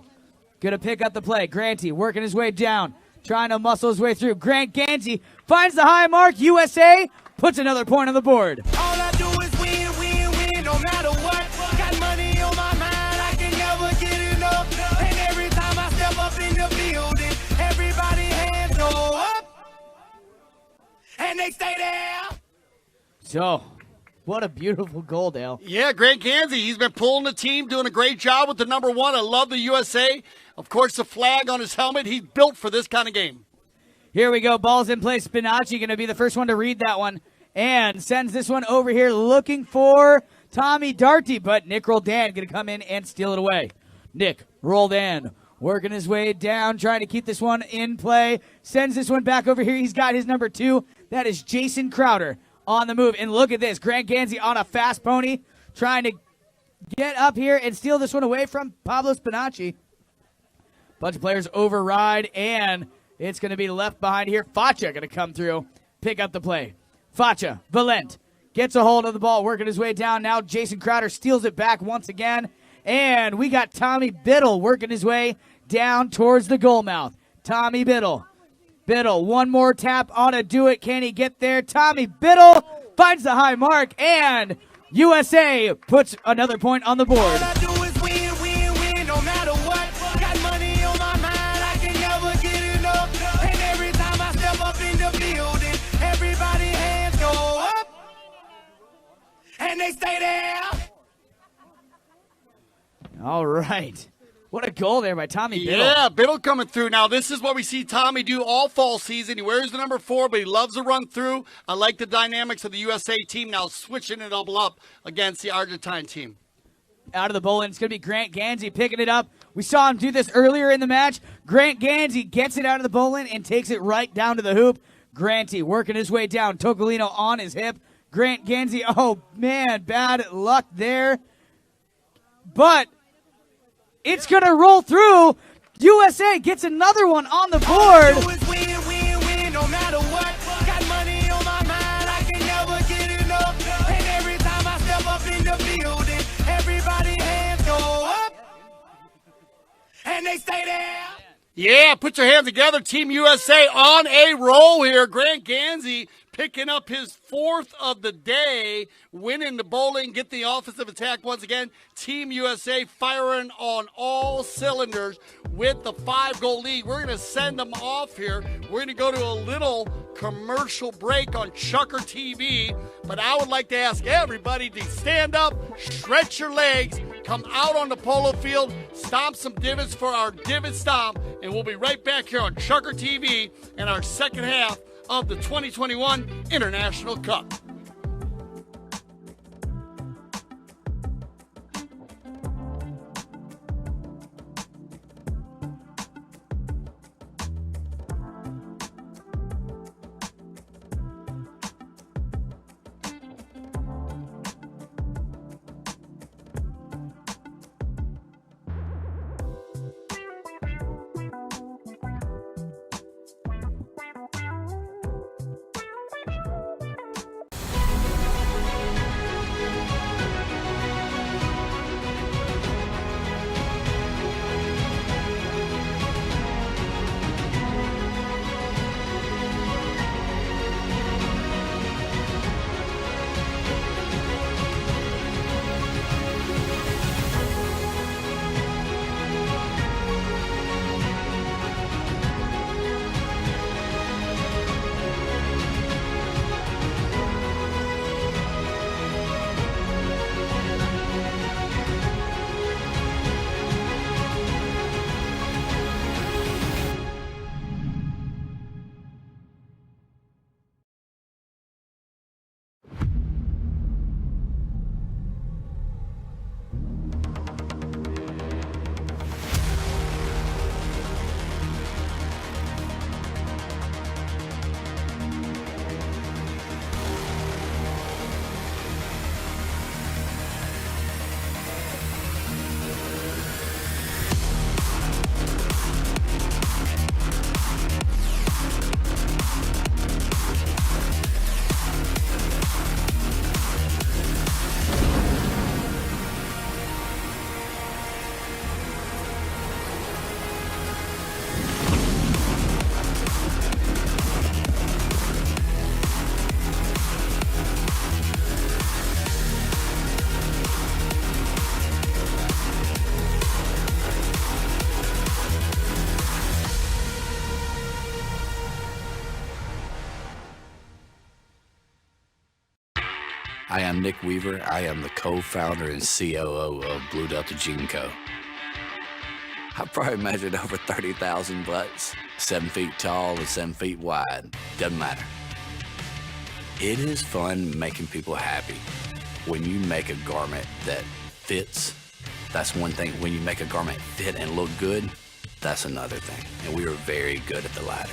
going to pick up the play. Granty working his way down, trying to muscle his way through. Grant Gansey finds the high mark. USA puts another point on the board. All I do is win, win, win, no matter what. Got money on my mind, I can never get enough. And every time I step up in the building, everybody hands go up. And they stay there. So, what a beautiful goal, Dale. Yeah, Grant Gansey, he's been pulling the team, doing a great job with the number 1. I love the USA. Of course, the flag on his helmet. He's built for this kind of game. Here we go. Ball's in play. Spinacci going to be the first one to read that one and sends this one over here looking for Tommy Darty, but Nick Roldan going to come in and steal it away. Nick Roldan working his way down, trying to keep this one in play. Sends this one back over here. He's got his number 2. That is Jason Crowder on the move. And look at this. Grant Gansey on a fast pony, trying to get up here and steal this one away from Pablo Spinacci. Bunch of players override, and it's going to be left behind here. Facha going to come through, pick up the play. Facha, Valent, gets a hold of the ball, working his way down. Now Jason Crowder steals it back once again. And we got Tommy Biddle working his way down towards the goal mouth. Tommy Biddle. Biddle, one more tap ought to do it. Can he get there? Tommy Biddle finds the high mark, and USA puts another point on the board. All I do is win, win, win, no matter what. Got money on my mind, I can never get enough. And every time I step up in the building, everybody hands go up. And they stay there. All right. What a goal there by Tommy Biddle. Yeah, Biddle coming through. Now, this is what we see Tommy do all fall season. He wears the number 4, but he loves to run through. I like the dynamics of the USA team now switching it up against the Argentine team. Out of the bowling, it's going to be Grant Gansey picking it up. We saw him do this earlier in the match. Grant Gansey gets it out of the bowling and takes it right down to the hoop. Granty working his way down. Tocolino on his hip. Grant Gansey, oh man, bad luck there. But it's going to roll through. USA gets another one on the board. All I do is win, win, win, no matter what. Got money on my mind, I can never get enough. And every time I step up in the building, everybody hands go up. And they stay there. Yeah, put your hands together. Team USA on a roll here. Grant Gansey picking up his 4th of the day, winning the bowling, get the offensive attack once again. Team USA firing on all cylinders with the 5-goal lead. We're going to send them off here. We're going to go to a little commercial break on Chucker TV, but I would like to ask everybody to stand up, stretch your legs, come out on the polo field, stomp some divots for our divot stomp, and we'll be right back here on Chucker TV in our second half of the 2021 International Cup. I am Nick Weaver. I am the co-founder and COO of Blue Delta Gene Co. I probably measured over 30,000 butts, 7 feet tall and 7 feet wide. Doesn't matter. It is fun making people happy. When you make a garment that fits, that's one thing. When you make a garment fit and look good, that's another thing. And we are very good at the latter.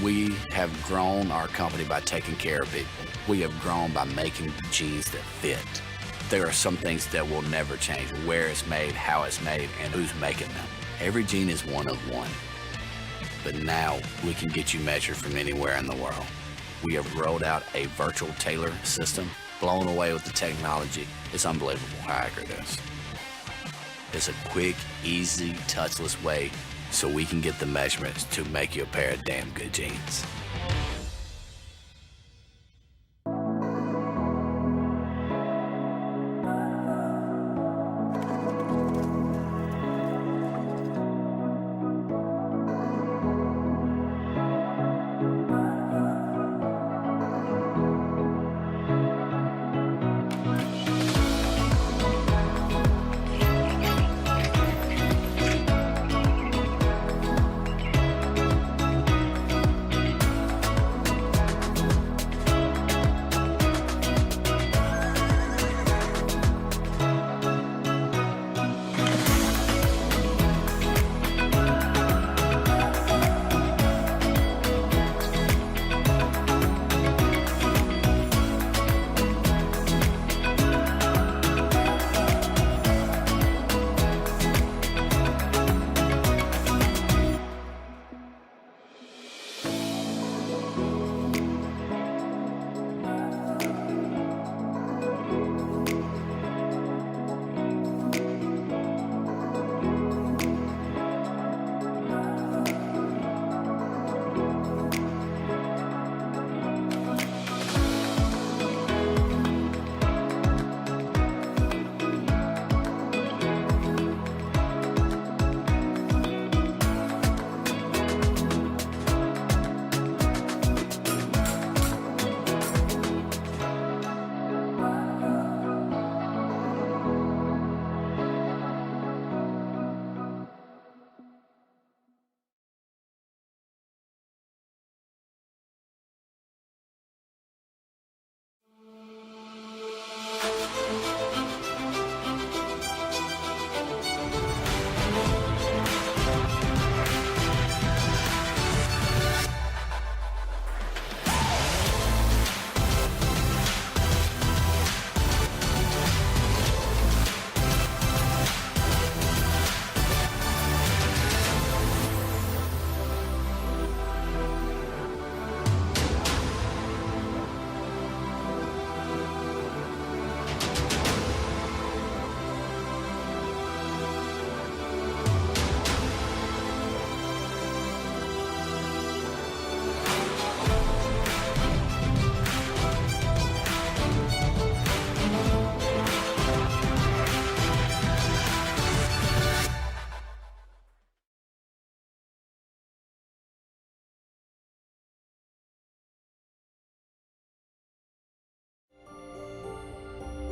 We have grown our company by taking care of people. We have grown by making jeans that fit. There are some things that will never change. Where it's made, how it's made, and who's making them. Every jean is one of one. But now we can get you measured from anywhere in the world. We have rolled out a virtual tailor system, blown away with the technology. It's unbelievable how accurate it is. It's a quick, easy, touchless way so we can get the measurements to make you a pair of damn good jeans.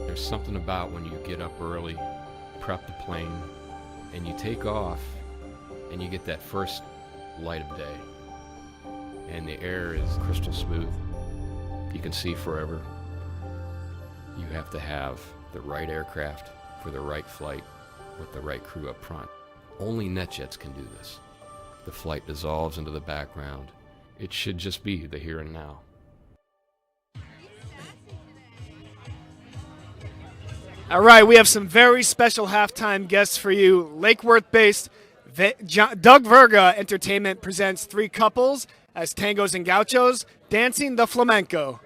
There's something about when you get up early, prep the plane, and you take off, and you get that first light of day. And the air is crystal smooth. You can see forever. You have to have the right aircraft for the right flight with the right crew up front. Only NetJets can do this. The flight dissolves into the background. It should just be the here and now. All right, we have some very special halftime guests for you. Lake Worth-based Doug Verga Entertainment presents three couples as tangos and gauchos dancing the flamenco.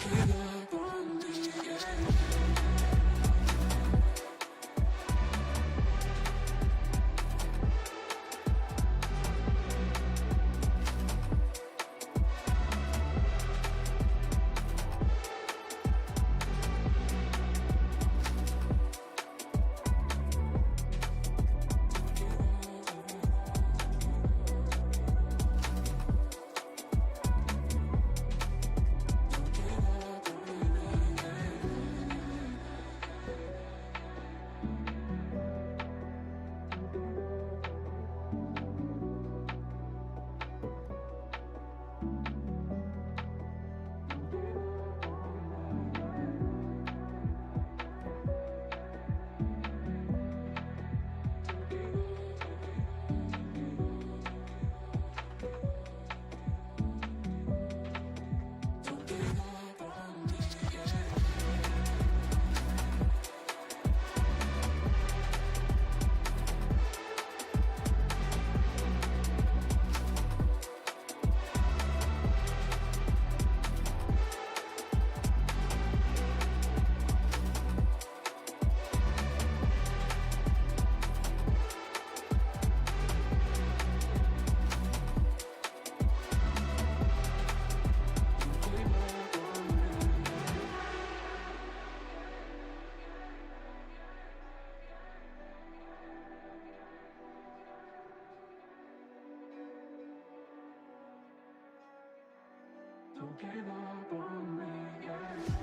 Don't give up on me, yeah. Don't give up on me, yeah.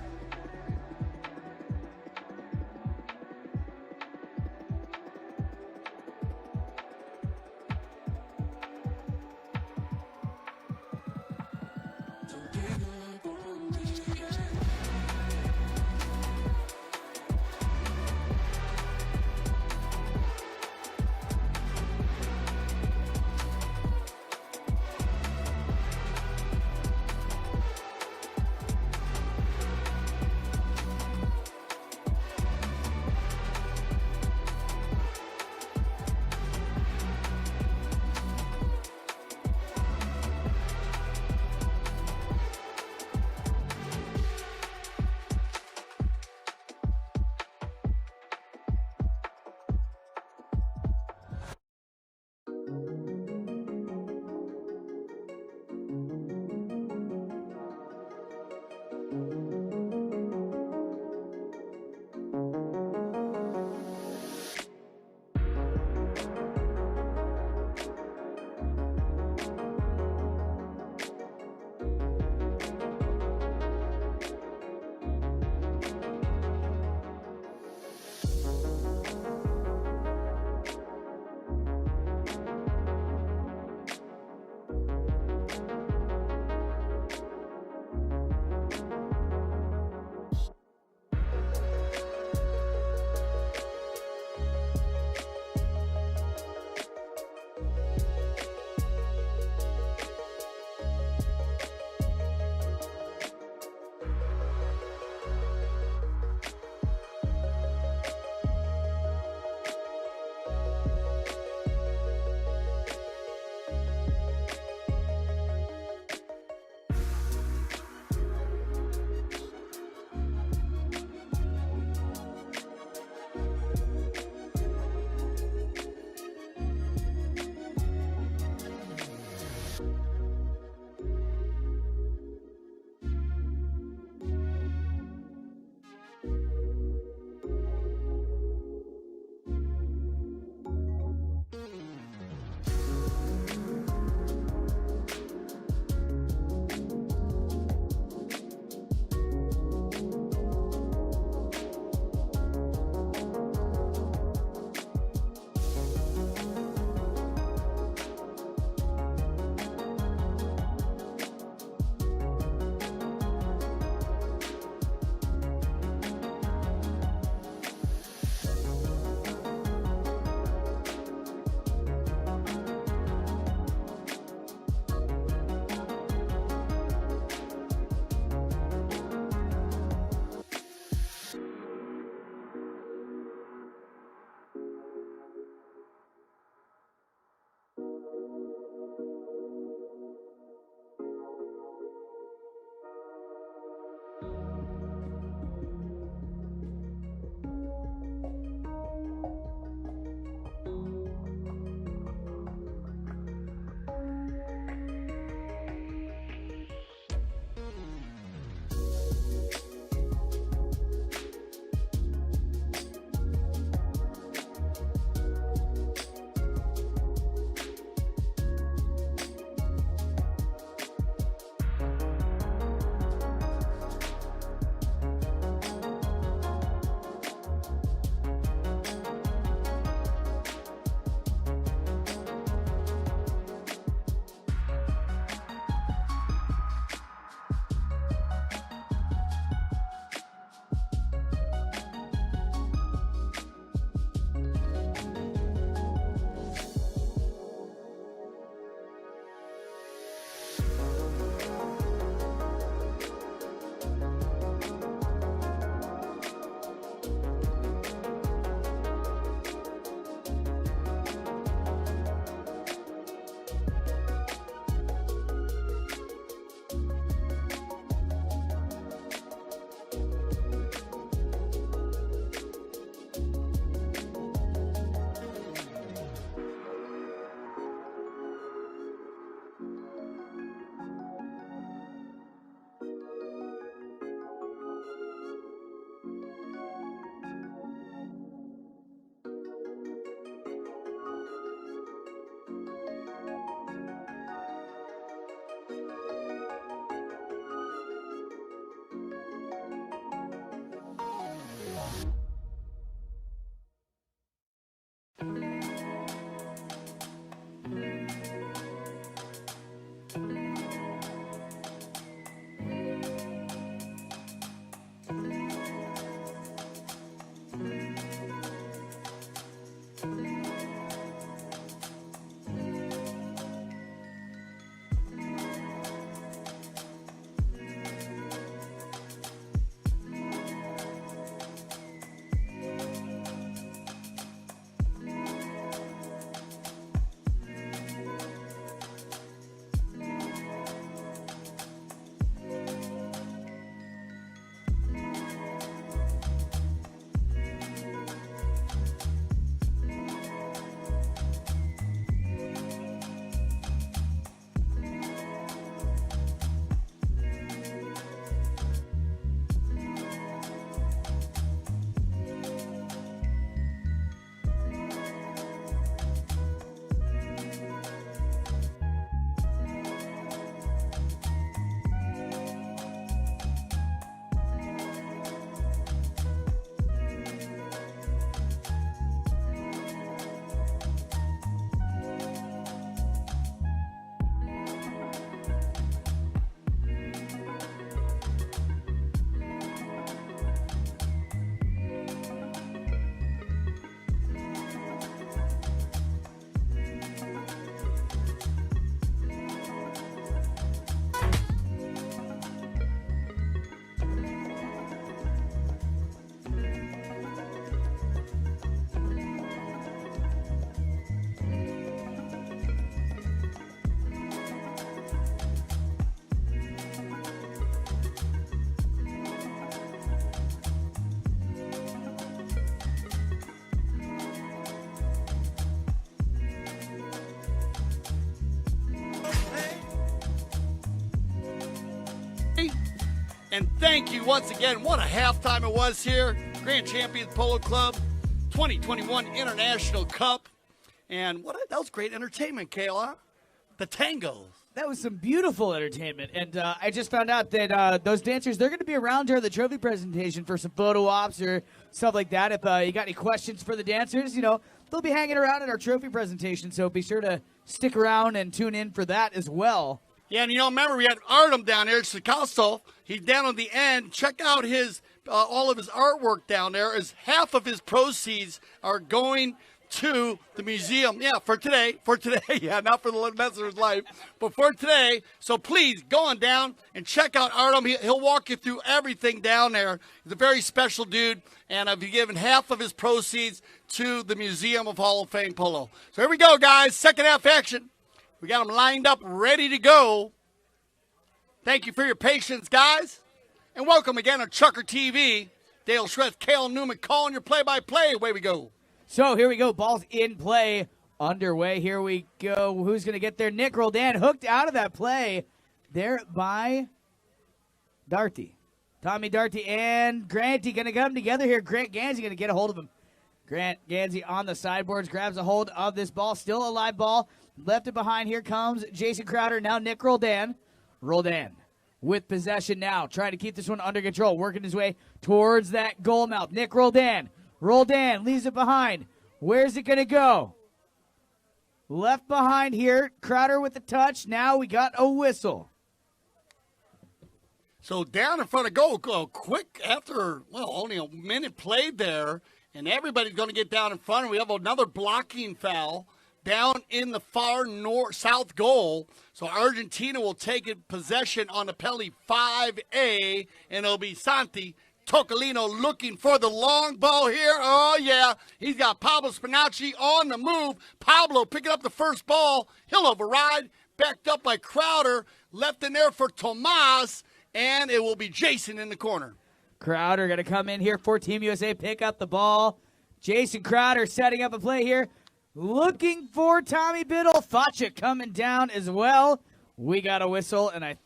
And thank you once again. What a halftime it was here. Grand Champions Polo Club 2021 International Cup. And that was great entertainment, Kayla. The tangos. That was some beautiful entertainment. And I just found out that those dancers, they're going to be around during the trophy presentation for some photo ops or stuff like that. If you got any questions for the dancers, they'll be hanging around at our trophy presentation. So be sure to stick around and tune in for that as well. Yeah, and remember we had Artem down there, Sikasov. He's down on the end. Check out his all of his artwork down there. As half of his proceeds are going to the museum. Yeah, for today. Yeah, not for the rest of his life, but for today. So please go on down and check out Artem. He'll walk you through everything down there. He's a very special dude, and I've given half of his proceeds to the Museum of Hall of Fame Polo. So here we go, guys. Second half action. We got them lined up, ready to go. Thank you for your patience, guys. And welcome again on Chucker TV. Dale Schwetz, Cale Newman calling your play-by-play. Away we go. So here we go. Ball's in play. Underway. Here we go. Who's going to get there? Nick Roldan hooked out of that play there by Darty. Tommy Darty and Granty going to come together here. Grant Gansey going to get a hold of him. Grant Gansey on the sideboards, grabs a hold of this ball. Still a live ball. Left it behind. Here comes Jason Crowder. Now Nick Roldan. Roldan with possession now. Trying to keep this one under control. Working his way towards that goal mouth. Nick Roldan. Roldan leaves it behind. Where's it going to go? Left behind here. Crowder with the touch. Now we got a whistle. So down in front of goal, quick after, only a minute played there, and everybody's going to get down in front. And we have another blocking foul down in the far south goal. So Argentina will take possession on the penalty 5A, and it'll be Santi Tocolino looking for the long ball here. Oh, yeah. He's got Pablo Spinacci on the move. Pablo picking up the first ball. He'll override. Backed up by Crowder. Left in there for Tomas. And it will be Jason in the corner. Crowder going to come in here for Team USA. Pick up the ball. Jason Crowder setting up a play here. Looking for Tommy Biddle. Facha coming down as well. We got a whistle, and I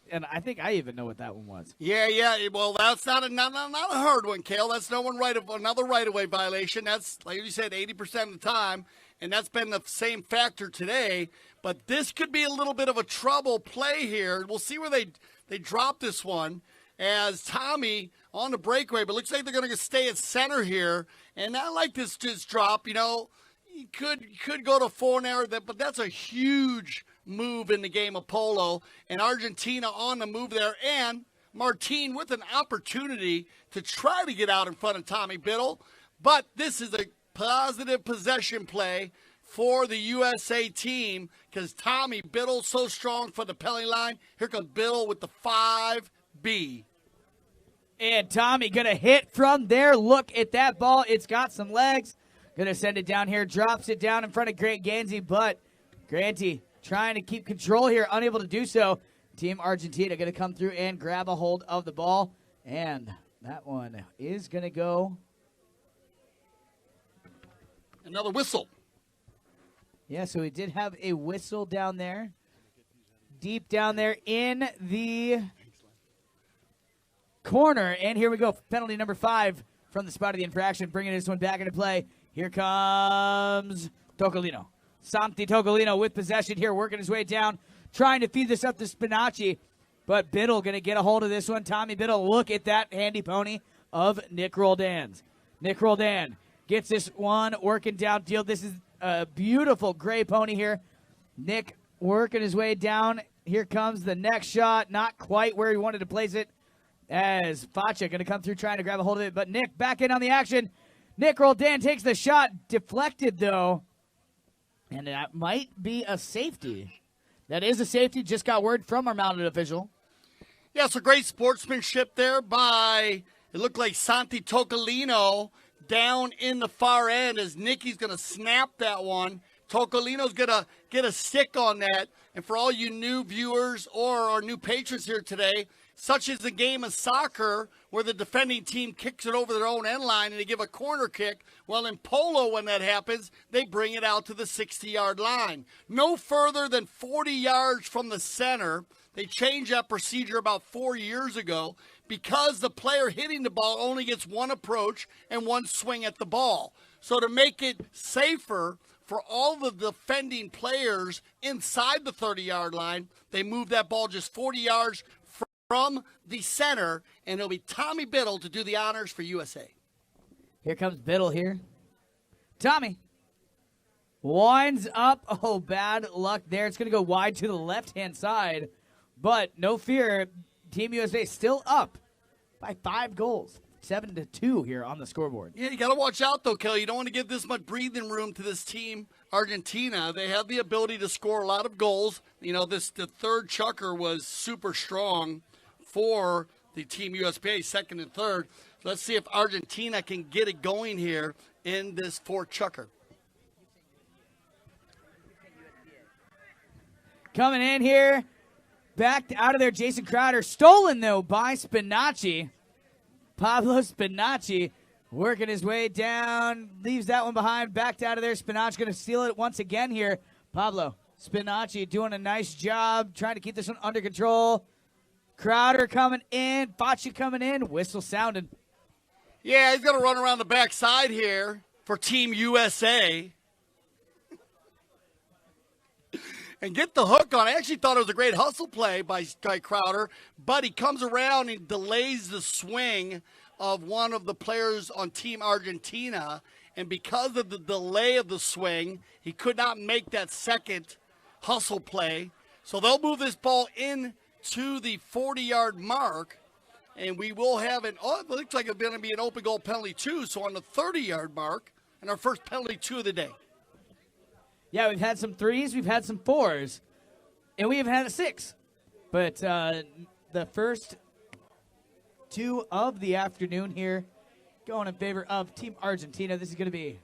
think I even know what that one was. Yeah. Well, that's not a hard one, Cale. That's another right-of-way violation. That's, like you said, 80% of the time, and that's been the same factor today. But this could be a little bit of a trouble play here. We'll see where they drop this one as Tommy on the breakaway. But it looks like they're going to stay at center here. And I like this just drop. He could go to 4 now, but that's a huge move in the game of polo, and Argentina on the move there, and Martin with an opportunity to try to get out in front of Tommy Biddle, but this is a positive possession play for the USA team because Tommy Biddle's so strong for the penalty line. Here comes Biddle with the 5B. And Tommy going to hit from there. Look at that ball. It's got some legs. Going to send it down here. Drops it down in front of Grant Gansey, but Granty trying to keep control here, unable to do so. Team Argentina going to come through and grab a hold of the ball. And that one is going to go. Another whistle. Yeah, so we did have a whistle down there. Deep down there in the corner. And here we go. Penalty number 5 from the spot of the infraction. Bringing this one back into play. Here comes Tocolino. Santi Tocolino with possession here, working his way down, trying to feed this up to Spinacci. But Biddle going to get a hold of this one. Tommy Biddle, look at that handy pony of Nick Roldan's. Nick Roldan gets this one, working downfield. This is a beautiful gray pony here. Nick working his way down. Here comes the next shot. Not quite where he wanted to place it. As Facha going to come through trying to grab a hold of it. But Nick back in on the action. Nick Roldan takes the shot. Deflected, though. And that might be a safety. That is a safety. Just got word from our mounted official. Yeah, so great sportsmanship there by, it looked like Santi Tocolino down in the far end as Nicky's going to snap that one. Tocolino's going to get a stick on that. And for all you new viewers or our new patrons here today, such is the game of soccer where the defending team kicks it over their own end line and they give a corner kick. Well, in polo, when that happens, they bring it out to the 60-yard line. No further than 40 yards from the center. They changed that procedure about 4 years ago because the player hitting the ball only gets one approach and one swing at the ball. So to make it safer for all the defending players inside the 30-yard line, they move that ball just 40 yards from the center, and it'll be Tommy Biddle to do the honors for USA. Here comes Biddle here. Tommy winds up. Oh, bad luck there. It's going to go wide to the left-hand side. But no fear, Team USA still up by 5 goals. 7-2 here on the scoreboard. Yeah, you got to watch out, though, Kelly. You don't want to give this much breathing room to this team, Argentina. They have the ability to score a lot of goals. You know, the third chucker was super strong for the Team USA, second and third. So let's see if Argentina can get it going here in this fourth chucker. Coming in here, backed out of there, Jason Crowder. Stolen, though, by Spinacci. Pablo Spinacci working his way down, leaves that one behind, backed out of there. Spinacci going to steal it once again here. Pablo Spinacci doing a nice job, trying to keep this one under control. Crowder coming in, Faccia coming in, whistle sounding. Yeah, he's going to run around the backside here for Team USA. And get the hook on. I actually thought it was a great hustle play by Crowder, but he comes around and delays the swing of one of the players on Team Argentina, and because of the delay of the swing, he could not make that second hustle play. So they'll move this ball in to the 40-yard mark, and we will have it looks like it's going to be an open goal penalty too, so on the 30-yard mark, and our first penalty 2 of the day. Yeah, we've had some 3s, we've had some 4s, and we have had a 6. But the first 2 of the afternoon here going in favor of Team Argentina. This is going to be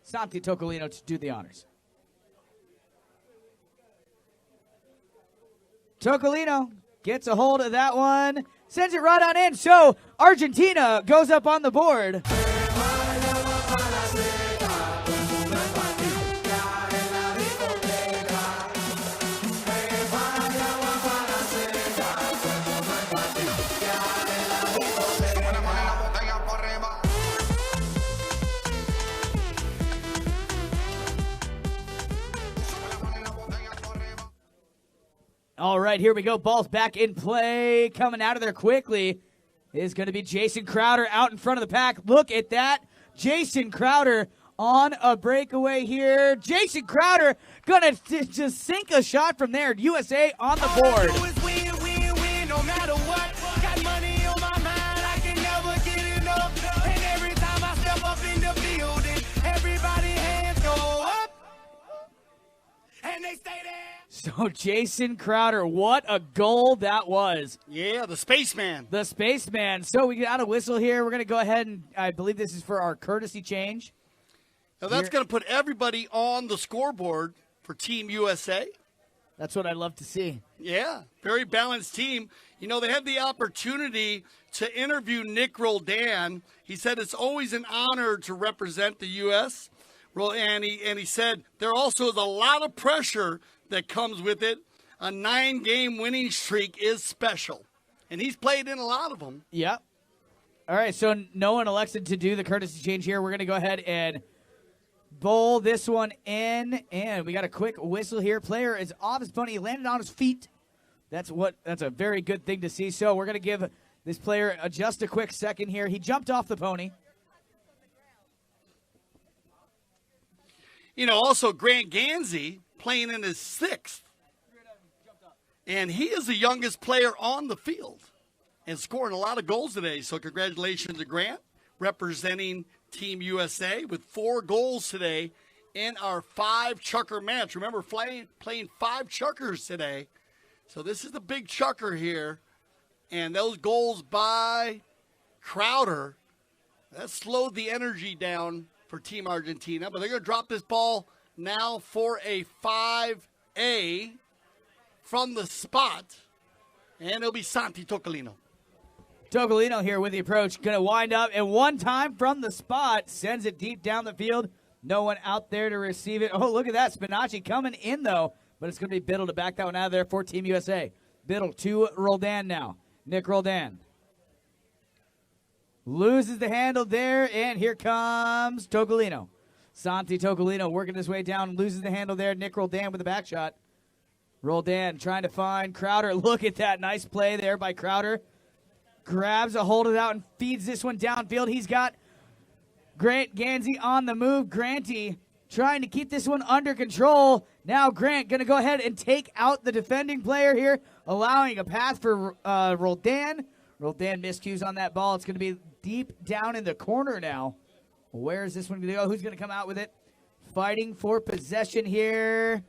Santi Tocolino to do the honors. Tocolino gets a hold of that one, sends it right on in. So Argentina goes up on the board. All right, here we go. Ball's back in play. Coming out of there quickly is going to be Jason Crowder out in front of the pack. Look at that. Jason Crowder on a breakaway here. Jason Crowder going to just sink a shot from there. USA on the board. All I do is win, win, win, no matter what. Got money on my mind, I can never get enough. And every time I step up in the building, everybody hands go up. And they stay there. So Jason Crowder, what a goal that was. Yeah, the spaceman. The spaceman. So we got a whistle here. We're going to go ahead and I believe this is for our courtesy change. Now that's going to put everybody on the scoreboard for Team USA. That's what I'd love to see. Yeah, very balanced team. You know, they had the opportunity to interview Nick Roldan. He said it's always an honor to represent the U.S. And he said there also is a lot of pressure that comes with it. A 9-game winning streak is special. And he's played in a lot of them. Yep. All right, so no one elected to do the courtesy change here. We're going to go ahead and bowl this one in. And we got a quick whistle here. Player is off his pony. He landed on his feet. That's a very good thing to see. So we're going to give this player just a quick second here. He jumped off the pony. You know, also Grant Gansey playing in his 6th. And he is the youngest player on the field and scoring a lot of goals today. So congratulations to Grant, representing Team USA with 4 goals today in our 5-chucker match. Remember, playing 5 chuckers today. So this is the big chucker here. And those goals by Crowder, that slowed the energy down for Team Argentina. But they're going to drop this ball now for a 5A from the spot. And it'll be Santi Tocolino. Tocolino here with the approach. Going to wind up and one time from the spot. Sends it deep down the field. No one out there to receive it. Oh, look at that. Spinacci coming in, though. But it's going to be Biddle to back that one out of there for Team USA. Biddle to Roldan now. Nick Roldan loses the handle there, and here comes Tocolino. Santi Tocolino working his way down, loses the handle there. Nick Roldan with a back shot. Roldan trying to find Crowder. Look at that nice play there by Crowder. Grabs a hold of it out and feeds this one downfield. He's got Grant Gansey on the move. Granty trying to keep this one under control. Now Grant going to go ahead and take out the defending player here, allowing a pass for Roldan. Roldan miscues on that ball. It's going to be deep down in the corner now. Where is this one going to go? Who's going to come out with it? Fighting for possession here.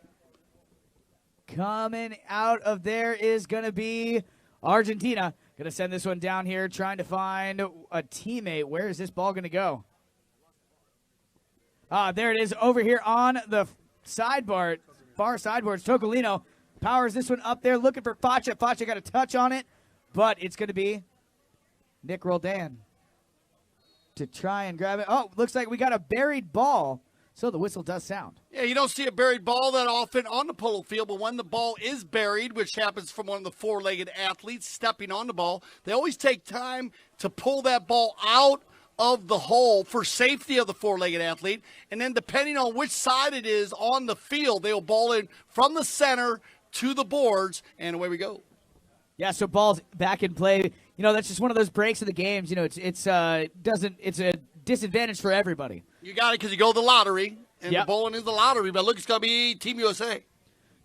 Coming out of there is going to be Argentina. Going to send this one down here, trying to find a teammate. Where is this ball going to go? There it is over here on the sidebar, far sideboards. Tocolino powers this one up there, looking for Facha. Facha got a touch on it, but it's going to be Nick Roldan to try and grab it. Oh, looks like we got a buried ball, so the whistle does sound. Yeah, you don't see a buried ball that often on the polo field, but when the ball is buried, which happens from one of the four-legged athletes stepping on the ball, they always take time to pull that ball out of the hole for safety of the four-legged athlete, and then depending on which side it is on the field, they'll ball in from the center to the boards, and away we go. Yeah, so ball's back in play. You know, that's just one of those breaks of the games. You know, it's a disadvantage for everybody. You got it because you go to the lottery, and Yep. the bowling is the lottery, but look, it's going to be Team USA.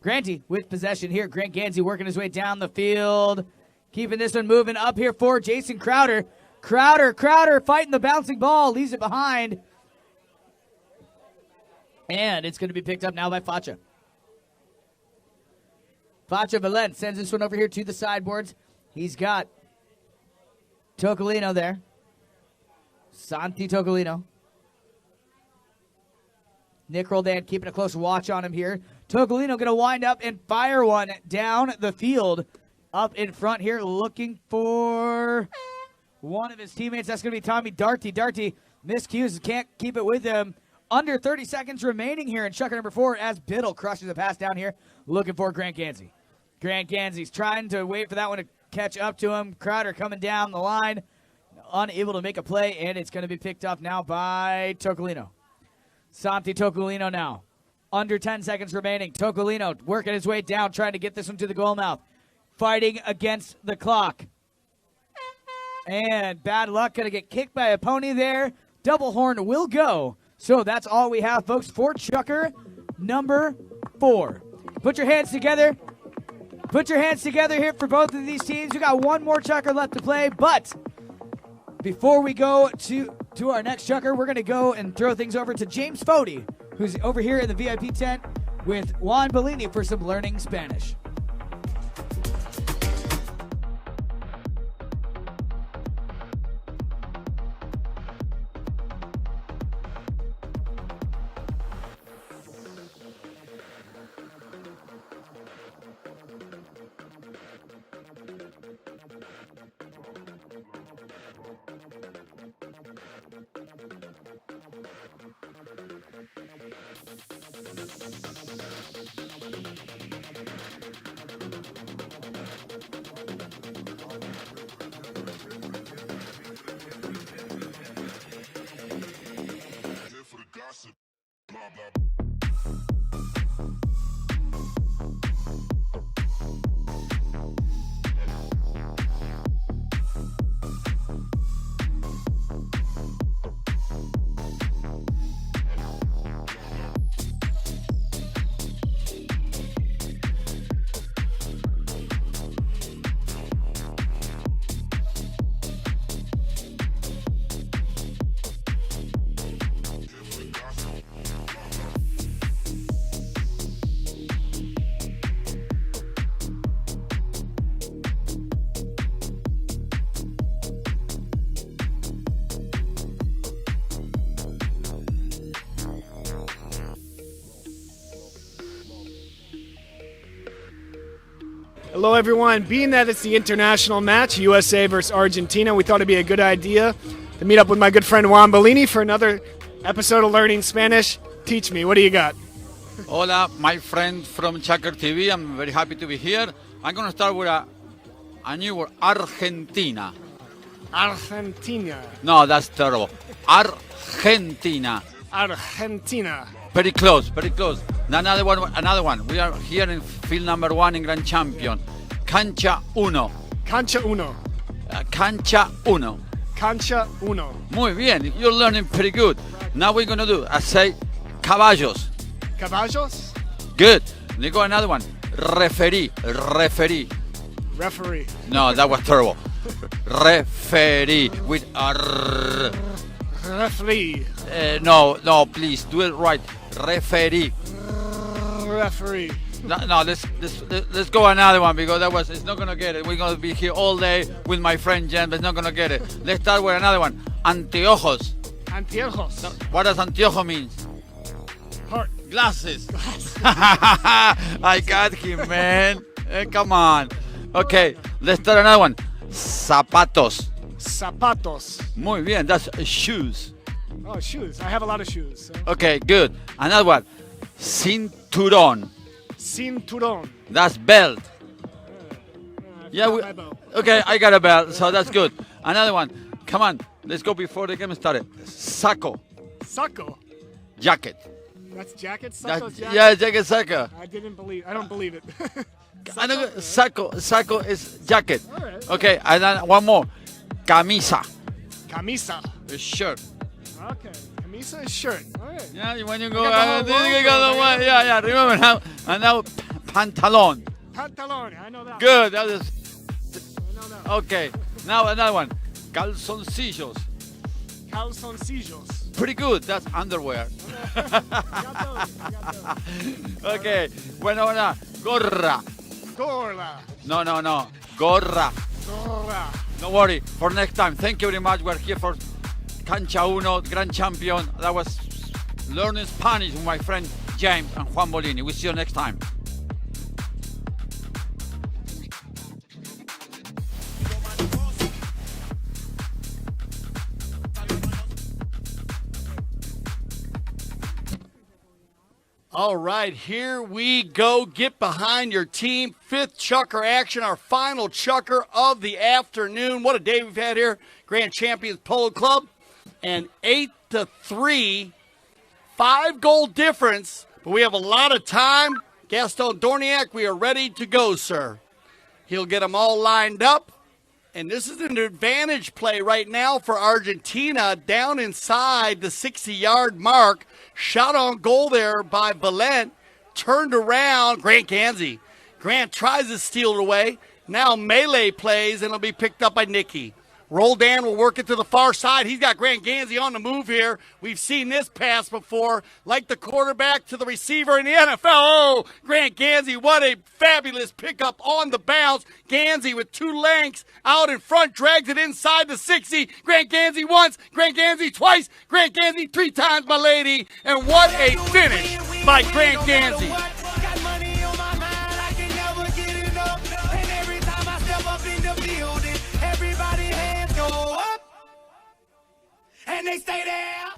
Granty with possession here. Grant Gansey working his way down the field. Keeping this one moving up here for Jason Crowder. Crowder fighting the bouncing ball. Leaves it behind. And it's going to be picked up now by Facha. Facha Valent sends this one over here to the sideboards. He's got Tocolino there. Santi Tocolino. Nick Roldan keeping a close watch on him here. Tocolino going to wind up and fire one down the field. Up in front here looking for one of his teammates. That's going to be Tommy Darty. Darty miscues, can't keep it with him. Under 30 seconds remaining here in chucker number 4 as Biddle crushes a pass down here looking for Grant Gansey. Grant Gansey's trying to wait for that one to catch up to him. Crowder coming down the line, unable to make a play, and it's going to be picked up now by Tocolino. Santi Tocolino now. Under 10 seconds remaining. Tocolino working his way down, trying to get this one to the goal mouth. Fighting against the clock. And bad luck, going to get kicked by a pony there. Double horn will go. So that's all we have, folks, for chucker number 4. Put your hands together. Put your hands together here for both of these teams. We got one more chucker left to play, but before we go to our next chucker, we're going to go and throw things over to James Fody, who's over here in the VIP tent with Juan Bellini for some learning Spanish. Hello, everyone. Being that it's the international match, USA versus Argentina, we thought it'd be a good idea to meet up with my good friend Juan Bellini for another episode of Learning Spanish. Teach me. What do you got? Hola, my friend from Chucker TV. I'm very happy to be here. I'm going to start with a A new word. Argentina. Argentina. No, that's terrible. Argentina. Argentina. Very close, very close. Another one. We are here in field number 1 in Grand Champion. Cancha uno. Cancha uno. Cancha uno. Cancha uno. Muy bien, you're learning pretty good. Now we're gonna do, I say, caballos. Caballos. Good. Let's go another one. Referee. Referee. Referee. No, that was terrible. Referee with R. Referee. No, please do it right. Referee. Referee. No, let's go another one because it's not gonna get it. We're gonna be here all day with my friend Jen, but it's not gonna get it. Let's start with another one. Anteojos. Anteojos. What does anteojo mean? Heart. Glasses. I got him, man. Come on. Okay, let's start another one. Zapatos. Zapatos. Muy bien, that's shoes. Oh, shoes. I have a lot of shoes. Okay, good. Another one. Cinturón. Cinturón. That's belt. Yeah, My belt. okay, I got a belt, so that's good. Another one. Come on, let's go before the game started. Saco. Saco. Jacket. That's jacket. Saco's jacket. Yeah, jacket, saco. I don't believe it. Saco is jacket. All right. Okay, and then one more. Camisa. Camisa. A shirt. Okay. Camisa is shirt. All right. Yeah, when you go, got the whole word, yeah, remember now. And now, pantalon. Pantalon. I know that. Good, that is, I know that. okay. Now another one. Calzoncillos. Calzoncillos. Pretty good, that's underwear. I got those. Okay, bueno, gorra. Gorra. No, gorra. Gorra. Don't worry, for next time. Thank you very much. We're here for Cancha Uno, Grand Champion. That was learning Spanish with my friend James and Juan Bolini. We'll see you next time. All right, here we go. Get behind your team. 5th chucker action, our final chucker of the afternoon. What a day we've had here. Grand Champions Polo Club. And 8-3, 5-goal difference. But we have a lot of time. Gaston Dorniak, we are ready to go, sir. He'll get them all lined up. And this is an advantage play right now for Argentina down inside the 60-yard mark. Shot on goal there by Valent. Turned around. Grant Gansey. Grant tries to steal it away. Now melee plays, and it'll be picked up by Nicky. Roldan will work it to the far side. He's got Grant Gansey on the move here. We've seen this pass before, like the quarterback to the receiver in the NFL. Oh, Grant Gansey, what a fabulous pickup on the bounce. Gansey with 2 lengths out in front, drags it inside the 60. Grant Gansey once, Grant Gansey twice, Grant Gansey 3 times, my lady. And what a finish by Grant Gansey. Got money on my mind, I can never get enough. And every time I step up in the building, everybody hands go up. And they stay there.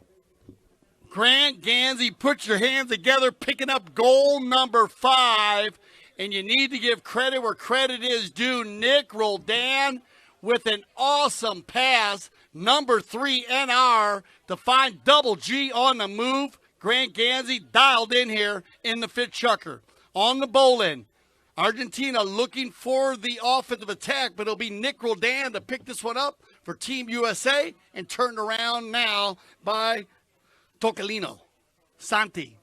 Grant Gansey, put your hands together, picking up goal number 5. And you need to give credit where credit is due. Nick Roldan with an awesome pass. Number 3 NR to find Double G on the move. Grant Gansey dialed in here in the 5th chucker. On the Bowling. Argentina looking for the offensive attack, but it'll be Nick Roldan to pick this one up for Team USA and turned around now by Tocolino. Santi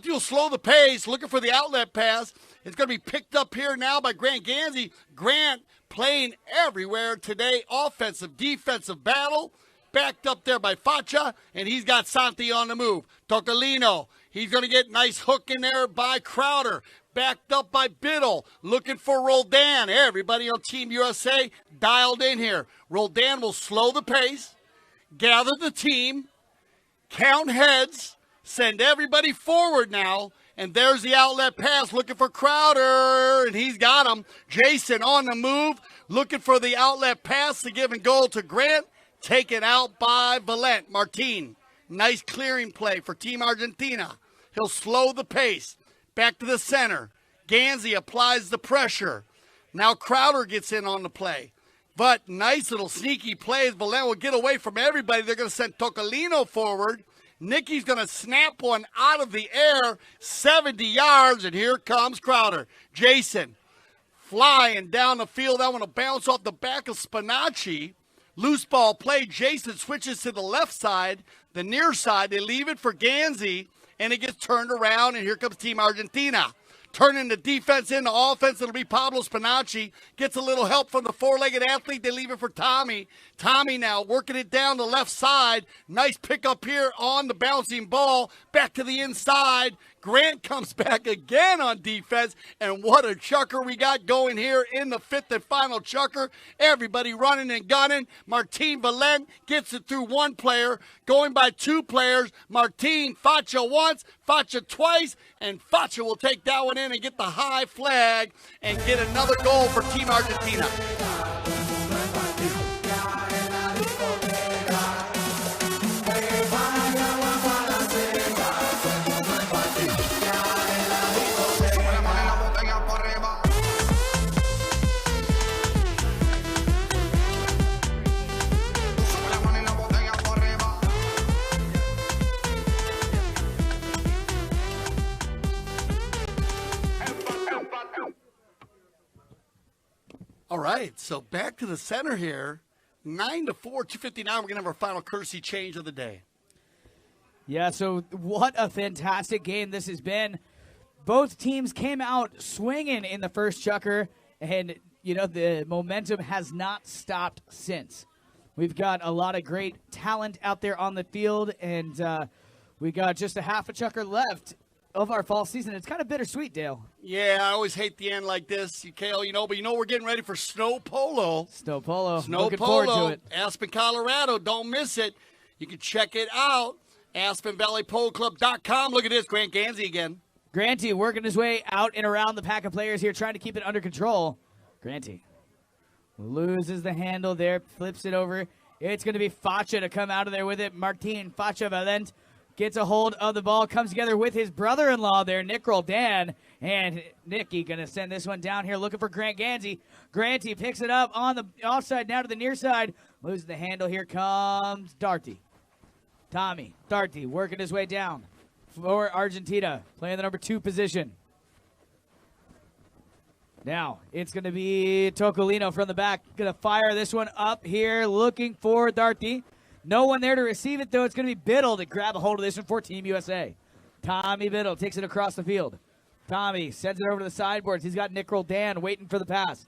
will slow the pace, looking for the outlet pass. It's going to be picked up here now by Grant Gansey. Grant playing everywhere today. Offensive, defensive battle. Backed up there by Facha, and he's got Santi on the move. Tocolino, he's going to get nice hook in there by Crowder. Backed up by Biddle, looking for Roldan. Everybody on Team USA dialed in here. Roldan will slow the pace, gather the team, count heads, send everybody forward now, and there's the outlet pass looking for Crowder, and he's got him. Jason on the move, looking for the outlet pass to give and goal to Grant, taken out by Valent. Martin, nice clearing play for Team Argentina. He'll slow the pace. Back to the center. Gansey applies the pressure. Now Crowder gets in on the play. But nice little sneaky plays. Belen will get away from everybody. They're going to send Tocolino forward. Nicky's going to snap one out of the air, 70 yards, and here comes Crowder. Jason flying down the field. That one will bounce off the back of Spinacci. Loose ball play. Jason switches to the left side, the near side. They leave it for Ganzi, and it gets turned around, and here comes Team Argentina. Turning the defense into offense, it'll be Pablo Spinacci. Gets a little help from the four-legged athlete. They leave it for Tommy. Tommy now working it down the left side. Nice pickup here on the bouncing ball. Back to the inside. Grant comes back again on defense. And what a chucker we got going here in the fifth and final chucker. Everybody running and gunning. Martin Belen gets it through one player. Going by two players. Martin Facha once, Facha twice. And Facha will take that one in and get the high flag and get another goal for Team Argentina. All right, so back to the center here. 9-4, 2:59. We're going to have our final courtesy change of the day. Yeah, so what a fantastic game this has been. Both teams came out swinging in the first chukker, and, you know, the momentum has not stopped since. We've got a lot of great talent out there on the field, and we got just a half a chukker left of our fall season. It's kind of bittersweet, Dale. Yeah, I always hate the end like this, Kale, but we're getting ready for Snow Polo. Snow Polo. Snow Looking Polo, forward to it. Aspen, Colorado. Don't miss it. You can check it out. AspenValleyPoloClub.com. Look at this, Grant Ganzi again. Granty working his way out and around the pack of players here, trying to keep it under control. Granty loses the handle there, flips it over. It's going to be Facha to come out of there with it. Martin Facha Valent gets a hold of the ball, comes together with his brother-in-law there, Nick Roldan. And Nicky going to send this one down here, looking for Grant Ganzi. Granty picks it up on the offside, now to the near side. Loses the handle. Here comes Darty. Tommy Darty working his way down for Argentina, playing the number 2 position. Now, it's going to be Tocolino from the back. Going to fire this one up here, looking for Darty. No one there to receive it, though. It's going to be Biddle to grab a hold of this one for Team USA. Tommy Biddle takes it across the field. Tommy sends it over to the sideboards. He's got Nick Roldan waiting for the pass.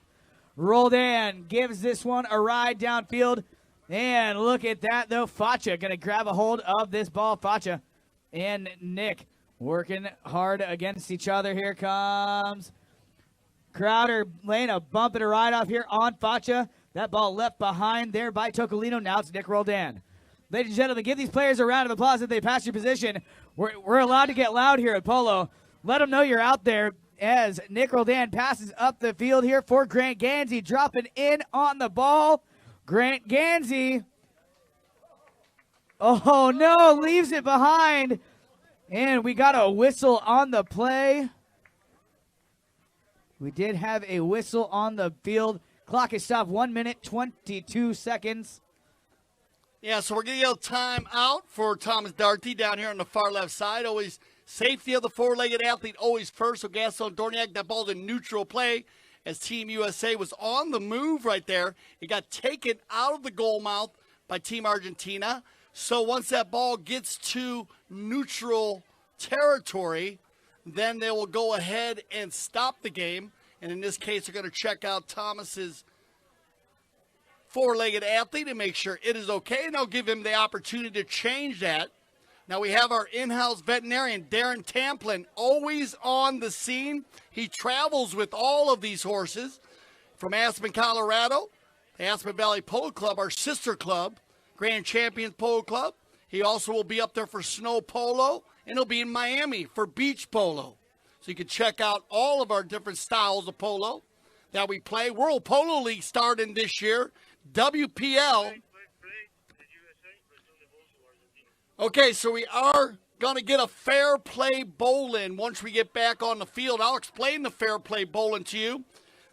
Roldan gives this one a ride downfield. And look at that, though. Facha going to grab a hold of this ball. Facha and Nick working hard against each other. Here comes Crowder laying a bump and a ride off here on Facha. That ball left behind there by Tocolino. Now it's Nick Roldan. Ladies and gentlemen, give these players a round of applause if they pass your position. We're allowed to get loud here at Polo. Let them know you're out there as Nick Roldan passes up the field here for Grant Ganzi, dropping in on the ball. Grant Ganzi. Oh, no, leaves it behind. And we got a whistle on the play. We did have a whistle on the field. Clock is stopped, 1 minute, 22 seconds. Yeah, so we're going to get a time out for Thomas Darty down here on the far left side. Always safety of the four-legged athlete, always first. So Gaston Dorniak, that ball's in neutral play as Team USA was on the move right there. It got taken out of the goal mouth by Team Argentina. So once that ball gets to neutral territory, then they will go ahead and stop the game. And in this case, they're going to check out Thomas's four-legged athlete and make sure it is okay. And they'll give him the opportunity to change that. Now we have our in-house veterinarian, Darren Tamplin, always on the scene. He travels with all of these horses from Aspen, Colorado, the Aspen Valley Polo Club, our sister club, Grand Champions Polo Club. He also will be up there for Snow Polo, and he'll be in Miami for Beach Polo. So you can check out all of our different styles of polo that we play. World Polo League starting this year. WPL. Okay, so we are going to get a fair play bowling once we get back on the field. I'll explain the fair play bowling to you.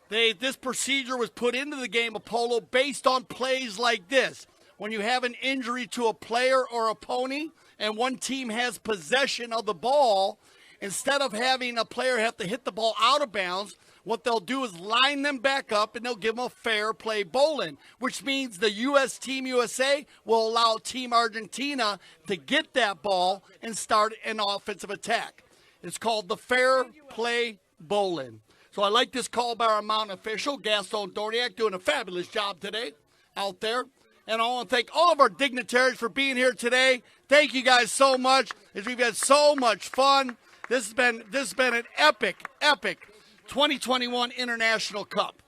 This procedure was put into the game of polo based on plays like this. When you have an injury to a player or a pony and one team has possession of the ball, instead of having a player have to hit the ball out of bounds, what they'll do is line them back up and they'll give them a fair play bowling, which means the U.S. Team USA will allow Team Argentina to get that ball and start an offensive attack. It's called the fair play bowling. So I like this call by our mountain official, Gaston Dorniak, doing a fabulous job today out there. And I want to thank all of our dignitaries for being here today. Thank you guys so much. We've had so much fun. This has been an epic 2021 International Cup.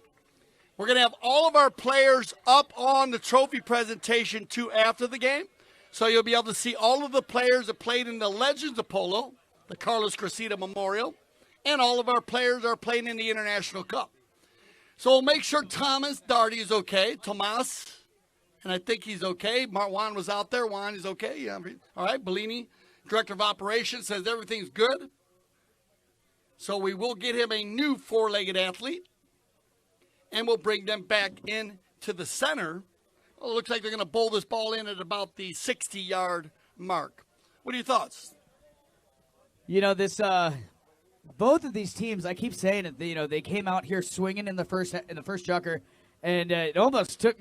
We're going to have all of our players up on the trophy presentation too after the game. So you'll be able to see all of the players that played in the Legends of Polo, the Carlos Cressida Memorial, and all of our players are playing in the International Cup. So we'll make sure Thomas Darty is okay. Tomas, and I think he's okay. Juan was out there. Juan is okay. Yeah. All right. Bellini, Director of Operations, says everything's good. So we will get him a new four-legged athlete, and we'll bring them back into the center. Well, it looks like they're going to bowl this ball in at about the 60-yard mark. What are your thoughts? You know, this both of these teams, I keep saying it, you know, they came out here swinging in the first chucker, and it almost caught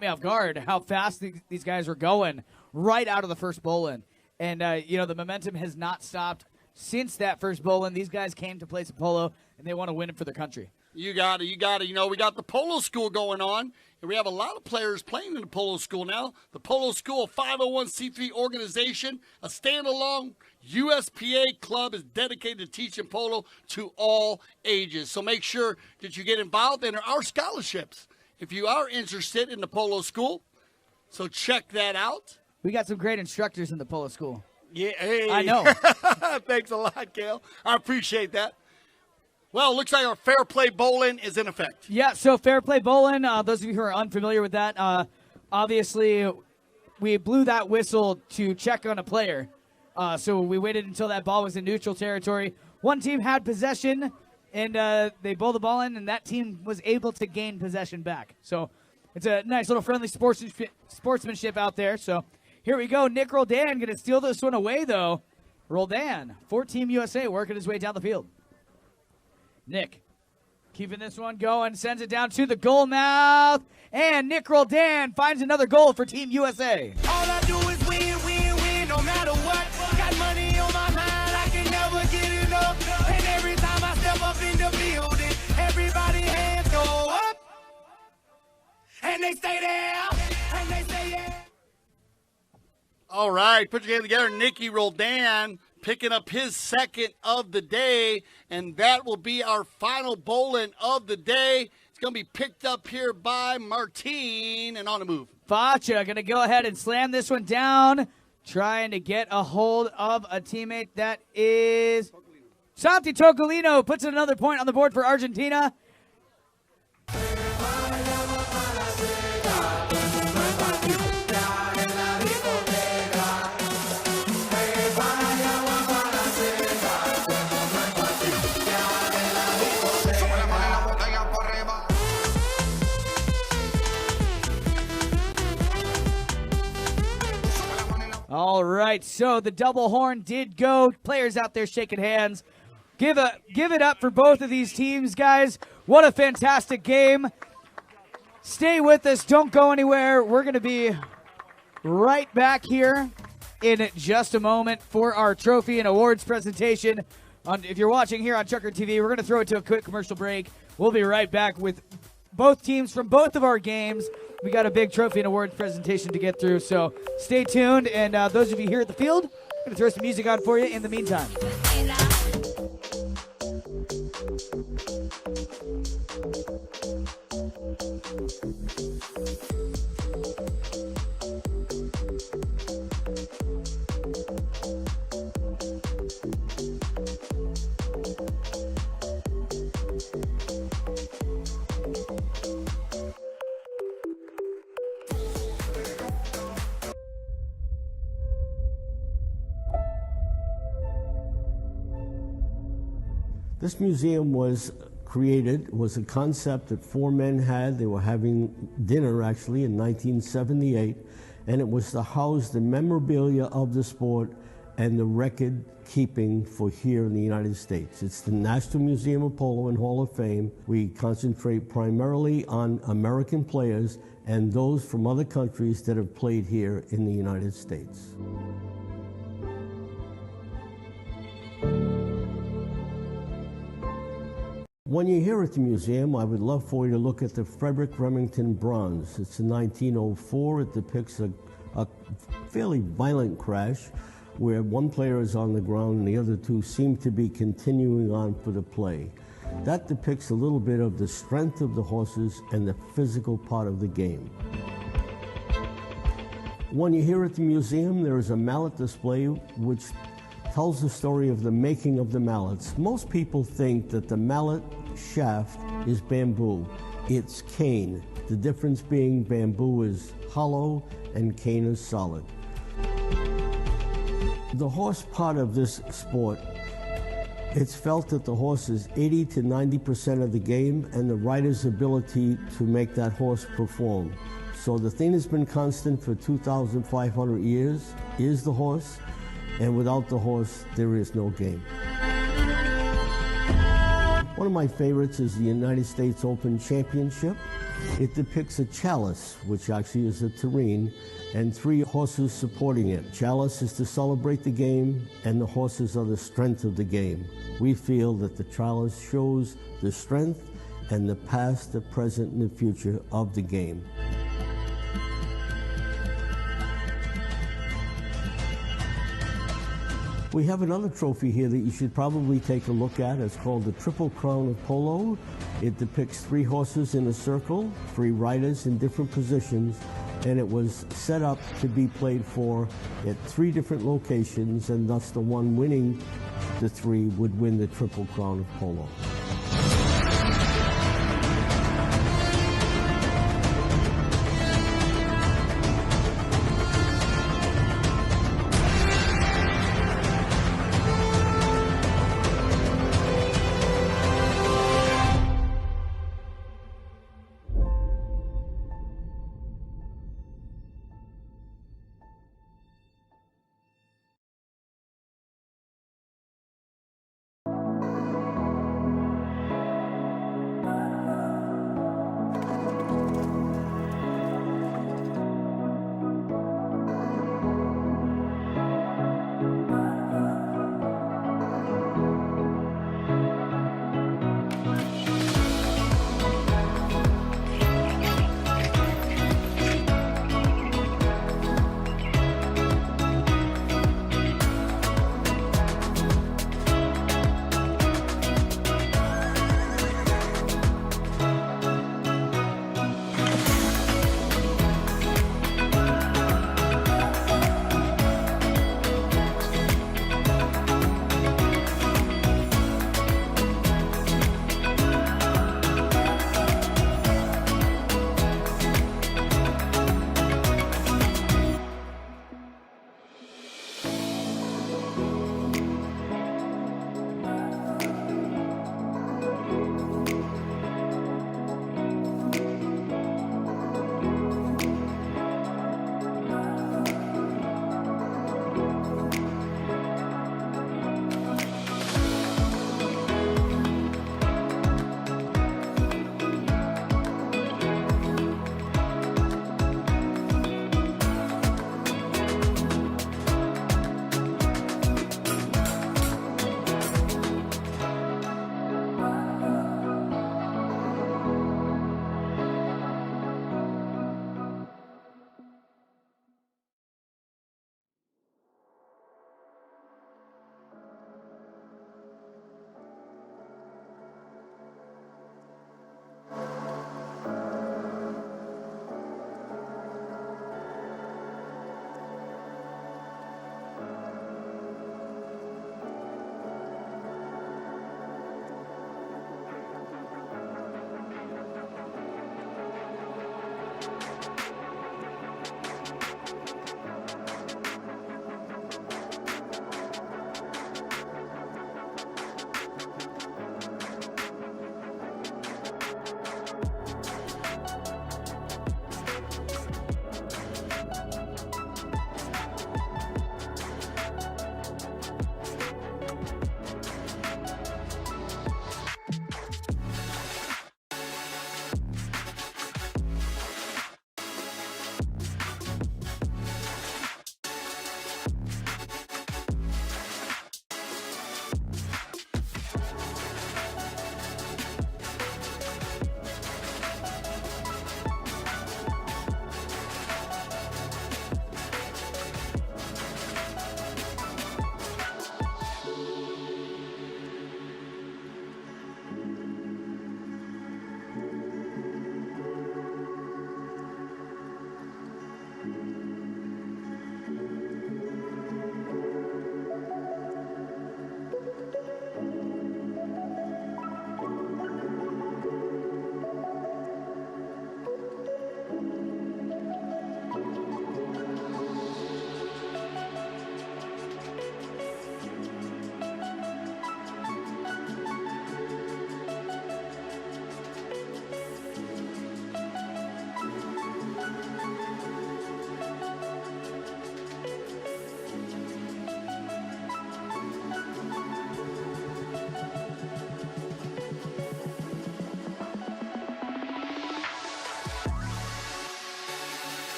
me off guard how fast these guys were going right out of the first bowl-in. And, you know, the momentum has not stopped since that first bowl-in. These guys came to play some polo, and they want to win it for their country. You got it. You know, we got the polo school going on, and we have a lot of players playing in the polo school now. The polo school, a 501c3 organization, a standalone USPA club, is dedicated to teaching polo to all ages. So make sure that you get involved in our scholarships if you are interested in the polo school. So check that out. We got some great instructors in the polo school. Yeah, hey. I know. Thanks a lot, Gail. I appreciate that. Well, it looks like our fair play bowling is in effect. Yeah, so fair play bowling, those of you who are unfamiliar with that, obviously we blew that whistle to check on a player. So we waited until that ball was in neutral territory. One team had possession, and they bowled the ball in, and that team was able to gain possession back. So it's a nice little friendly sportsmanship out there. So here we go. Nick Roldan going to steal this one away, though. Roldan, for Team USA, working his way down the field. Nick keeping this one going, sends it down to the goal mouth, and Nick Roldan finds another goal for Team USA. All I do is win, no matter what. Got money on my mind, I can never get enough. And every time I step up in the building, everybody hands go up. And they stay there, and they stay there. All right, put your hand together. Nicky Roldan picking up his second of the day, and that will be our final bowling of the day. It's going to be picked up here by Martin, and on the move. Facha going to go ahead and slam this one down, trying to get a hold of a teammate. That is Santi Tocolino, puts another point on the board for Argentina. All right, so the double horn did go. Players out there shaking hands. Give it up for both of these teams, guys. What a fantastic game. Stay with us. Don't go anywhere. We're going to be right back here in just a moment for our trophy and awards presentation. If you're watching here on Chucker TV, we're going to throw it to a quick commercial break. We'll be right back with both teams from both of our games. We got a big trophy and awards presentation to get through, so stay tuned. And those of you here at the field, I'm going to throw some music on for you in the meantime. This museum was created was a concept that four men had. They were having dinner actually in 1978, and it was to house the memorabilia of the sport and the record keeping for here in the United States. It's the National Museum of Polo and Hall of Fame. We concentrate primarily on American players and those from other countries that have played here in the United States. When you're here at the museum, I would love for you to look at the Frederick Remington bronze. It's a 1904. It depicts a fairly violent crash where one player is on the ground and the other two seem to be continuing on for the play. That depicts a little bit of the strength of the horses and the physical part of the game. When you're here at the museum, there is a mallet display which tells the story of the making of the mallets. Most people think that the mallet shaft is bamboo. It's cane. The difference being bamboo is hollow and cane is solid. The horse part of this sport, it's felt that the horse is 80 to 90% of the game and the rider's ability to make that horse perform. So the thing that's been constant for 2,500 years is the horse, and without the horse, there is no game. One of my favorites is the United States Open Championship. It depicts a chalice, which actually is a tureen, and three horses supporting it. Chalice is to celebrate the game, and the horses are the strength of the game. We feel that the chalice shows the strength and the past, the present, and the future of the game. We have another trophy here that you should probably take a look at. It's called the Triple Crown of Polo. It depicts three horses in a circle, three riders in different positions, and it was set up to be played for at three different locations, and thus the one winning the three would win the Triple Crown of Polo.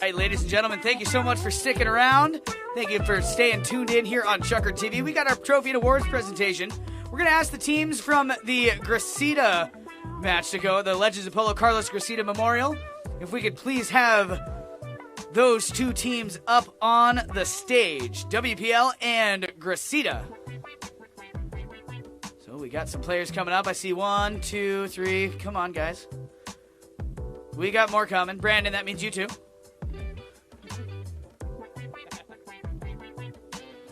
right, ladies and gentlemen, thank you so much for sticking around. Thank you for staying tuned in here on Chucker TV. We got our trophy and awards presentation. We're going to ask the teams from the Gracita match to go, the Legends of Polo Carlos Gracita Memorial, if we could please have those two teams up on the stage, WPL and Gracita. So we got some players coming up. I see 1, 2, 3. Come on, guys. We got more coming. Brandon, that means you too.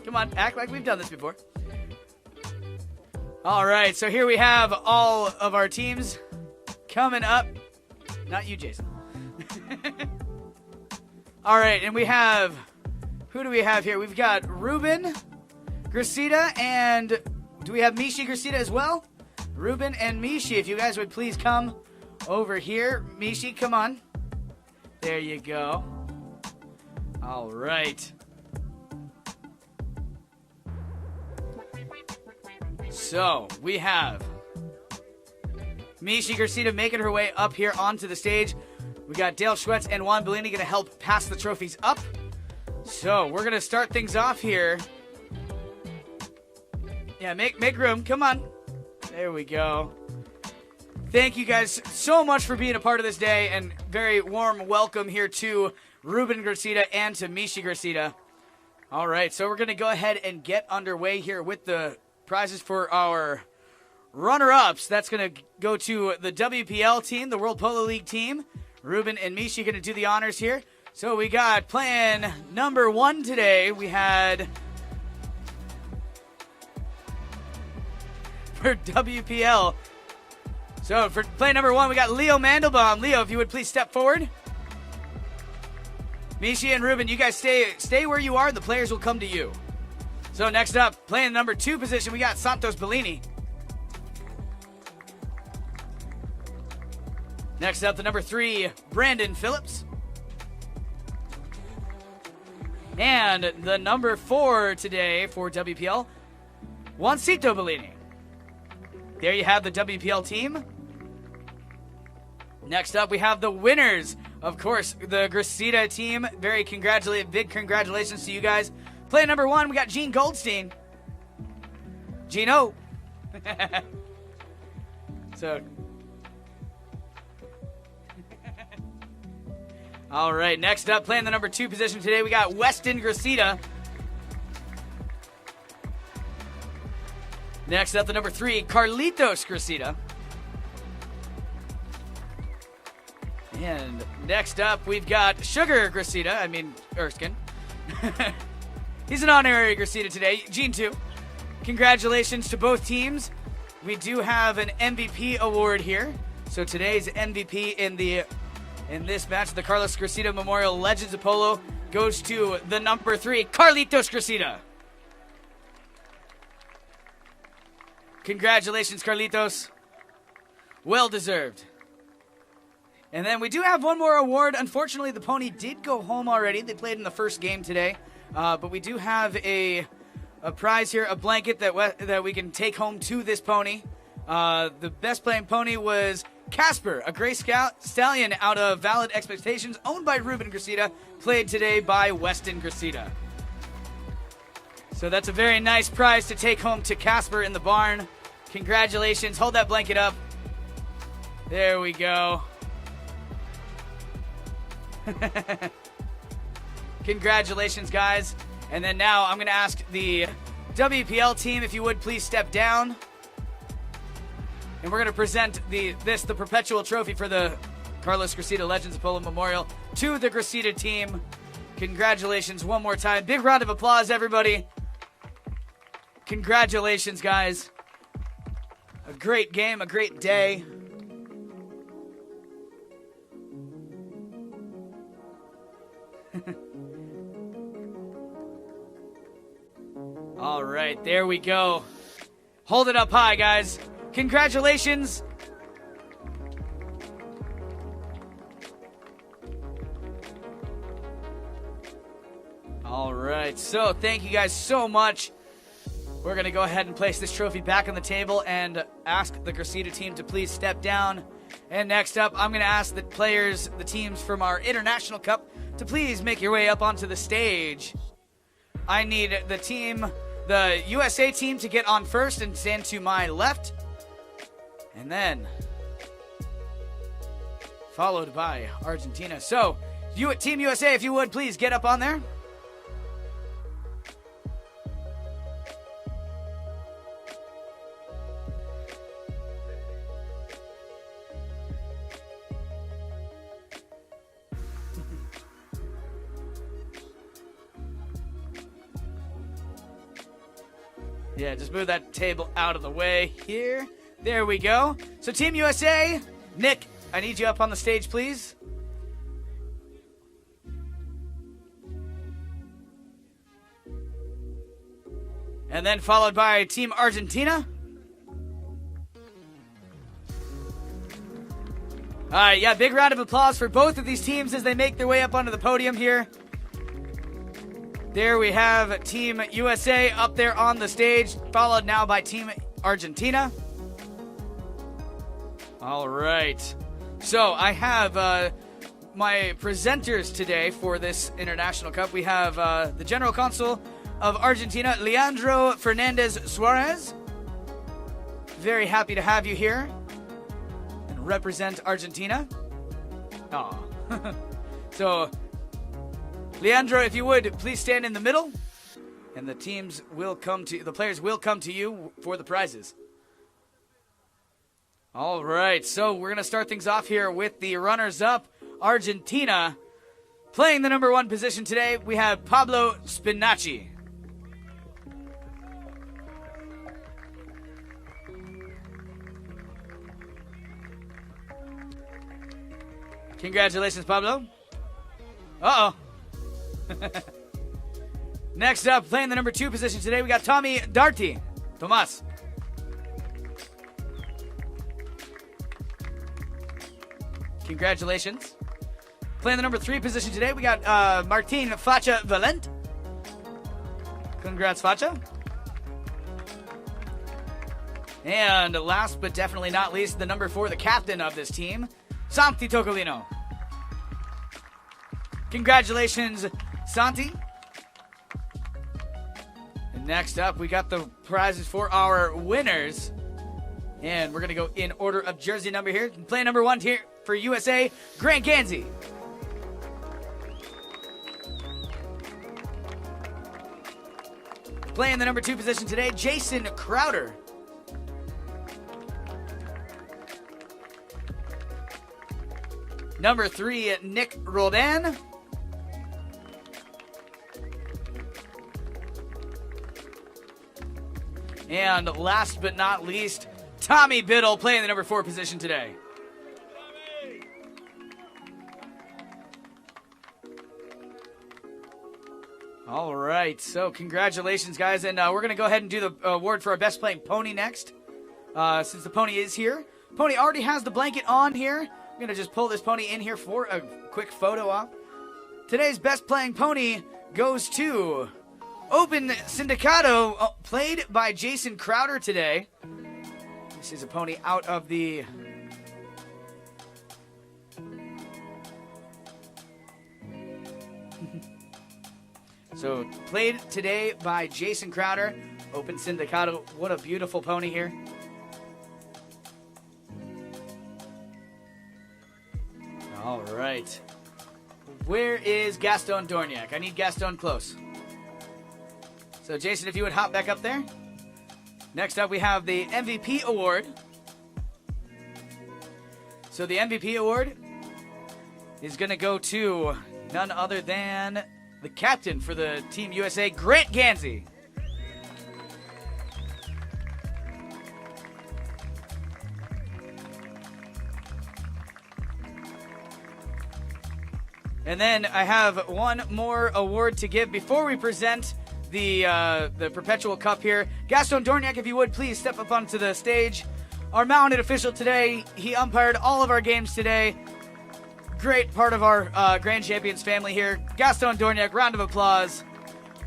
Come on, act like we've done this before. All right, so here we have all of our teams coming up. Not you, Jason. All right, and we have, who do we have here? We've got Ruben Gracita, and do we have Mishi Gracita as well? Ruben and Mishi, if you guys would please come over here. Mishi, come on. There you go. All right. So, we have Mishi Gracita making her way up here onto the stage. We got Dale Schwetz and Juan Bellini going to help pass the trophies up. So, we're going to start things off here. Yeah, make room. Come on. There we go. Thank you guys so much for being a part of this day, and very warm welcome here to Ruben Gracita and to Mishi Gracita. All right, so we're going to go ahead and get underway here with the prizes for our runner-ups. That's going to go to the WPL team, the World Polo League team. Ruben and Mishi going to do the honors here. So we got plan number 1 today. We had for WPL. So for play number 1, we got Leo Mandelbaum. Leo, if you would please step forward. Mishi and Ruben, you guys stay where you are. The players will come to you. So next up, playing number 2 position, we got Santos Bellini. Next up, the number 3, Brandon Phillips. And the number 4 today for WPL, Juancito Bellini. There you have the WPL team. Next up, we have the winners. Of course, the Gracita team. Big congratulations to you guys. Play number 1, we got Gene Goldstein. Gino. So. All right, next up, playing the number 2 position today, we got Weston Gracita. Next up, the number 3, Carlitos Gracita. And next up, we've got Sugar Gracita. Erskine. He's an honorary Gracita today. Gene, too. Congratulations to both teams. We do have an MVP award here. So today's MVP in this match, the Carlos Gracita Memorial Legends of Polo, goes to the number 3, Carlitos Gracita. Congratulations, Carlitos. Well deserved. And then we do have one more award. Unfortunately, the pony did go home already. They played in the first game today. But we do have a prize here, a blanket that we can take home to this pony. The best playing pony was Casper, a gray stallion out of Valid Expectations, owned by Ruben Gracita, played today by Weston Gracita. So that's a very nice prize to take home to Casper in the barn. Congratulations. Hold that blanket up. There we go. Congratulations, guys. And then now I'm going to ask the WPL team, if you would please step down. And we're going to present the perpetual trophy for the Carlos Gracita Legends of Polo Memorial to the Gracita team. Congratulations one more time. Big round of applause, everybody. Congratulations, guys. A great game, a great day. All right, there we go. Hold it up high, guys. Congratulations. All right, so thank you guys so much. We're going to go ahead and place this trophy back on the table and ask the Gracita team to please step down And next up, I'm going to ask the players, the teams from our International Cup, to please make your way up onto the stage. I need the USA team to get on first and stand to my left. And then followed by Argentina. So, Team USA, if you would, please get up on there. Yeah, just move that table out of the way here. There we go. So Team USA, Nick, I need you up on the stage, please. And then followed by Team Argentina. All right, yeah, big round of applause for both of these teams as they make their way up onto the podium here. There we have Team USA up there on the stage, followed now by Team Argentina. All right. So I have my presenters today for this International Cup. We have the General Consul of Argentina, Leandro Fernandez Suarez. Very happy to have you here and represent Argentina. Oh. So, Leandro, if you would, please stand in the middle, and the players will come to you for the prizes. All right, so we're going to start things off here with the runners-up, Argentina. Playing the number 1 position today, we have Pablo Spinacci. Congratulations, Pablo. Uh-oh. Next up, playing the number 2 position today, we got Tommy Darty. Tomas. Congratulations. Playing the number 3 position today, we got Martin Facha Valent. Congrats, Facha. And last but definitely not least, the number 4, the captain of this team, Santi Tocolino. Congratulations, Santi. And next up, we got the prizes for our winners. And we're going to go in order of jersey number here. Play number 1 here for USA, Grant Gansey. Playing the number 2 position today, Jason Crowder. Number 3, Nick Roldan. And last but not least, Tommy Biddle playing the number 4 position today. All right, so congratulations, guys. And we're going to go ahead and do the award for our best playing pony next. Since the pony is here. Pony already has the blanket on here. I'm going to just pull this pony in here for a quick photo op. Today's best playing pony goes to Open Sindicato, played by Jason Crowder today. This is a pony out of the... So, played today by Jason Crowder, Open Sindicato. What a beautiful pony here. All right. Where is Gaston Dorniak? I need Gaston close. So, Jason, if you would hop back up there. Next up, we have the MVP award. So, the MVP award is going to go to none other than the captain for the Team USA, Grant Gansey. And then I have one more award to give before we present the Perpetual Cup here. Gaston Dorniak, if you would, please step up onto the stage. Our mounted official today. He umpired all of our games today. Great part of our Grand Champions family here. Gaston Dorniak, round of applause.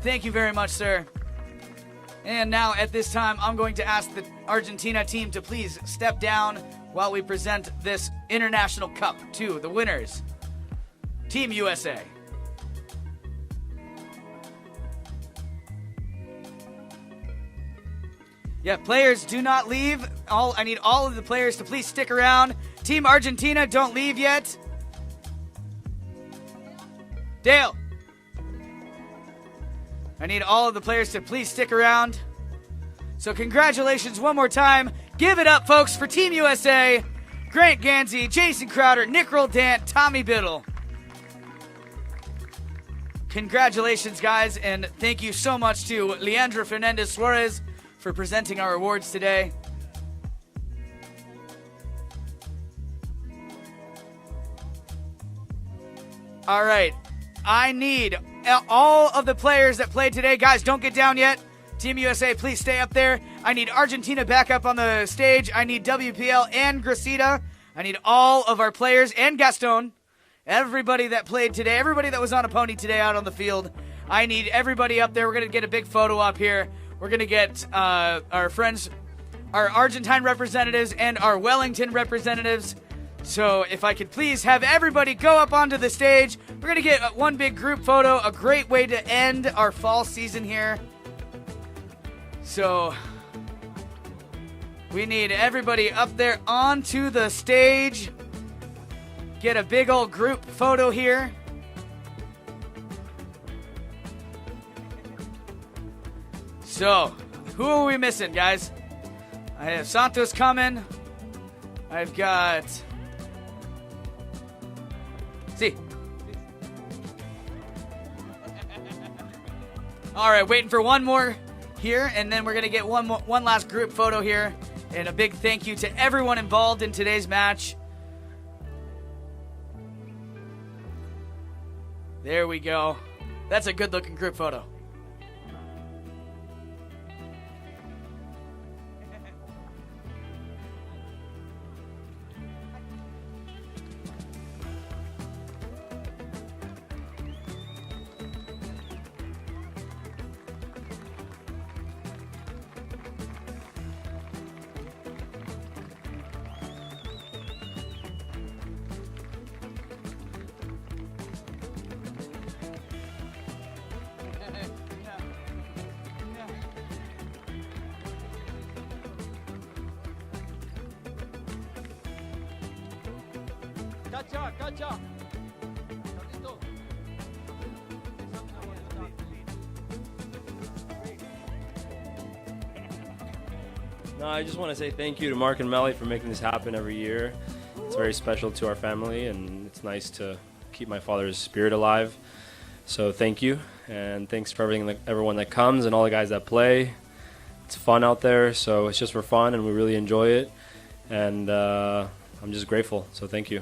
Thank you very much, sir. And now at this time, I'm going to ask the Argentina team to please step down while we present this International Cup to the winners, Team USA. Yeah, players, do not leave. I need all of the players to please stick around. Team Argentina, don't leave yet. Dale. I need all of the players to please stick around. So congratulations one more time. Give it up, folks, for Team USA. Grant Gansey, Jason Crowder, Nick Roldant, Tommy Biddle. Congratulations, guys, and thank you so much to Leandro Fernandez Suarez for presenting our awards today. All right, I need all of the players that played today. Guys, don't get down yet. Team USA, please stay up there. I need Argentina back up on the stage. I need WPL and Gracita. I need all of our players and Gaston. Everybody that played today, everybody that was on a pony today out on the field. I need everybody up there. We're going to get a big photo up here. We're going to get our friends, our Argentine representatives and our Wellington representatives. So if I could please have everybody go up onto the stage. We're going to get one big group photo, a great way to end our fall season here. So we need everybody up there onto the stage. Get a big old group photo here. So, who are we missing, guys? I have Santos coming. I've got... See. All right, waiting for one more here, and then we're going to get one last group photo here. And a big thank you to everyone involved in today's match. There we go. That's a good-looking group photo. Cacha. No, I just want to say thank you to Mark and Melly for making this happen every year. It's very special to our family, and it's nice to keep my father's spirit alive. So thank you, and thanks for everyone that comes and all the guys that play. It's fun out there, so it's just for fun, and we really enjoy it. And I'm just grateful, so thank you.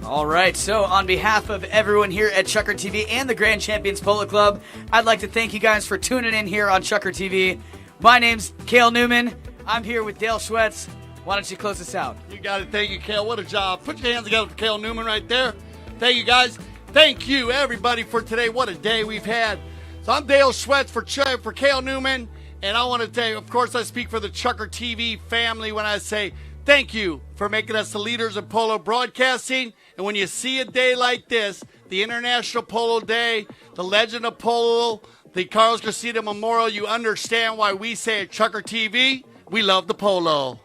All right, so on behalf of everyone here at Chucker TV and the Grand Champions Polo Club, I'd like to thank you guys for tuning in here on Chucker TV. My name's Cale Newman. I'm here with Dale Schwetz. Why don't you close us out? You got it. Thank you, Cale. What a job. Put your hands together for Cale Newman right there. Thank you, guys. Thank you, everybody, for today. What a day we've had. So I'm Dale Schwetz for Cale Newman, and I want to tell you, of course, I speak for the Chucker TV family when I say thank you for making us the leaders of polo broadcasting. And when you see a day like this, the International Polo Day, the Legend of Polo, the Carlos Garcia Memorial, you understand why we say at Chucker TV, we love the polo.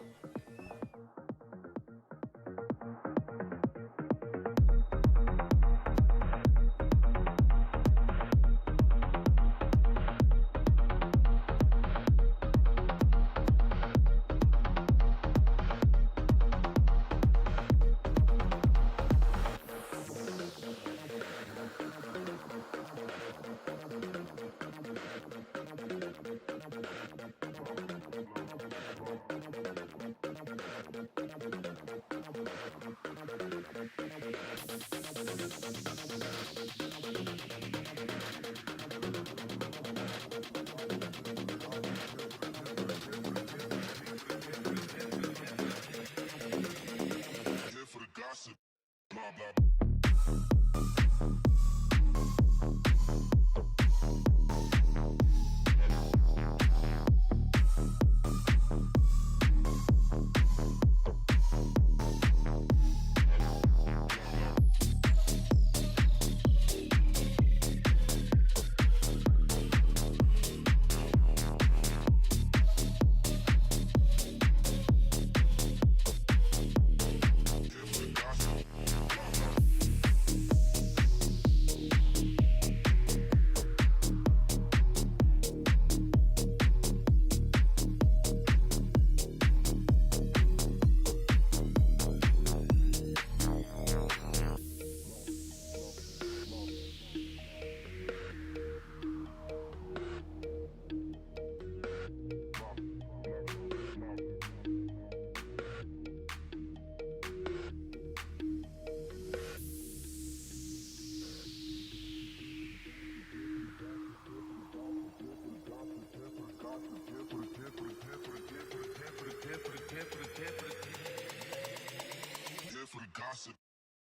gossip,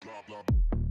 blah, blah.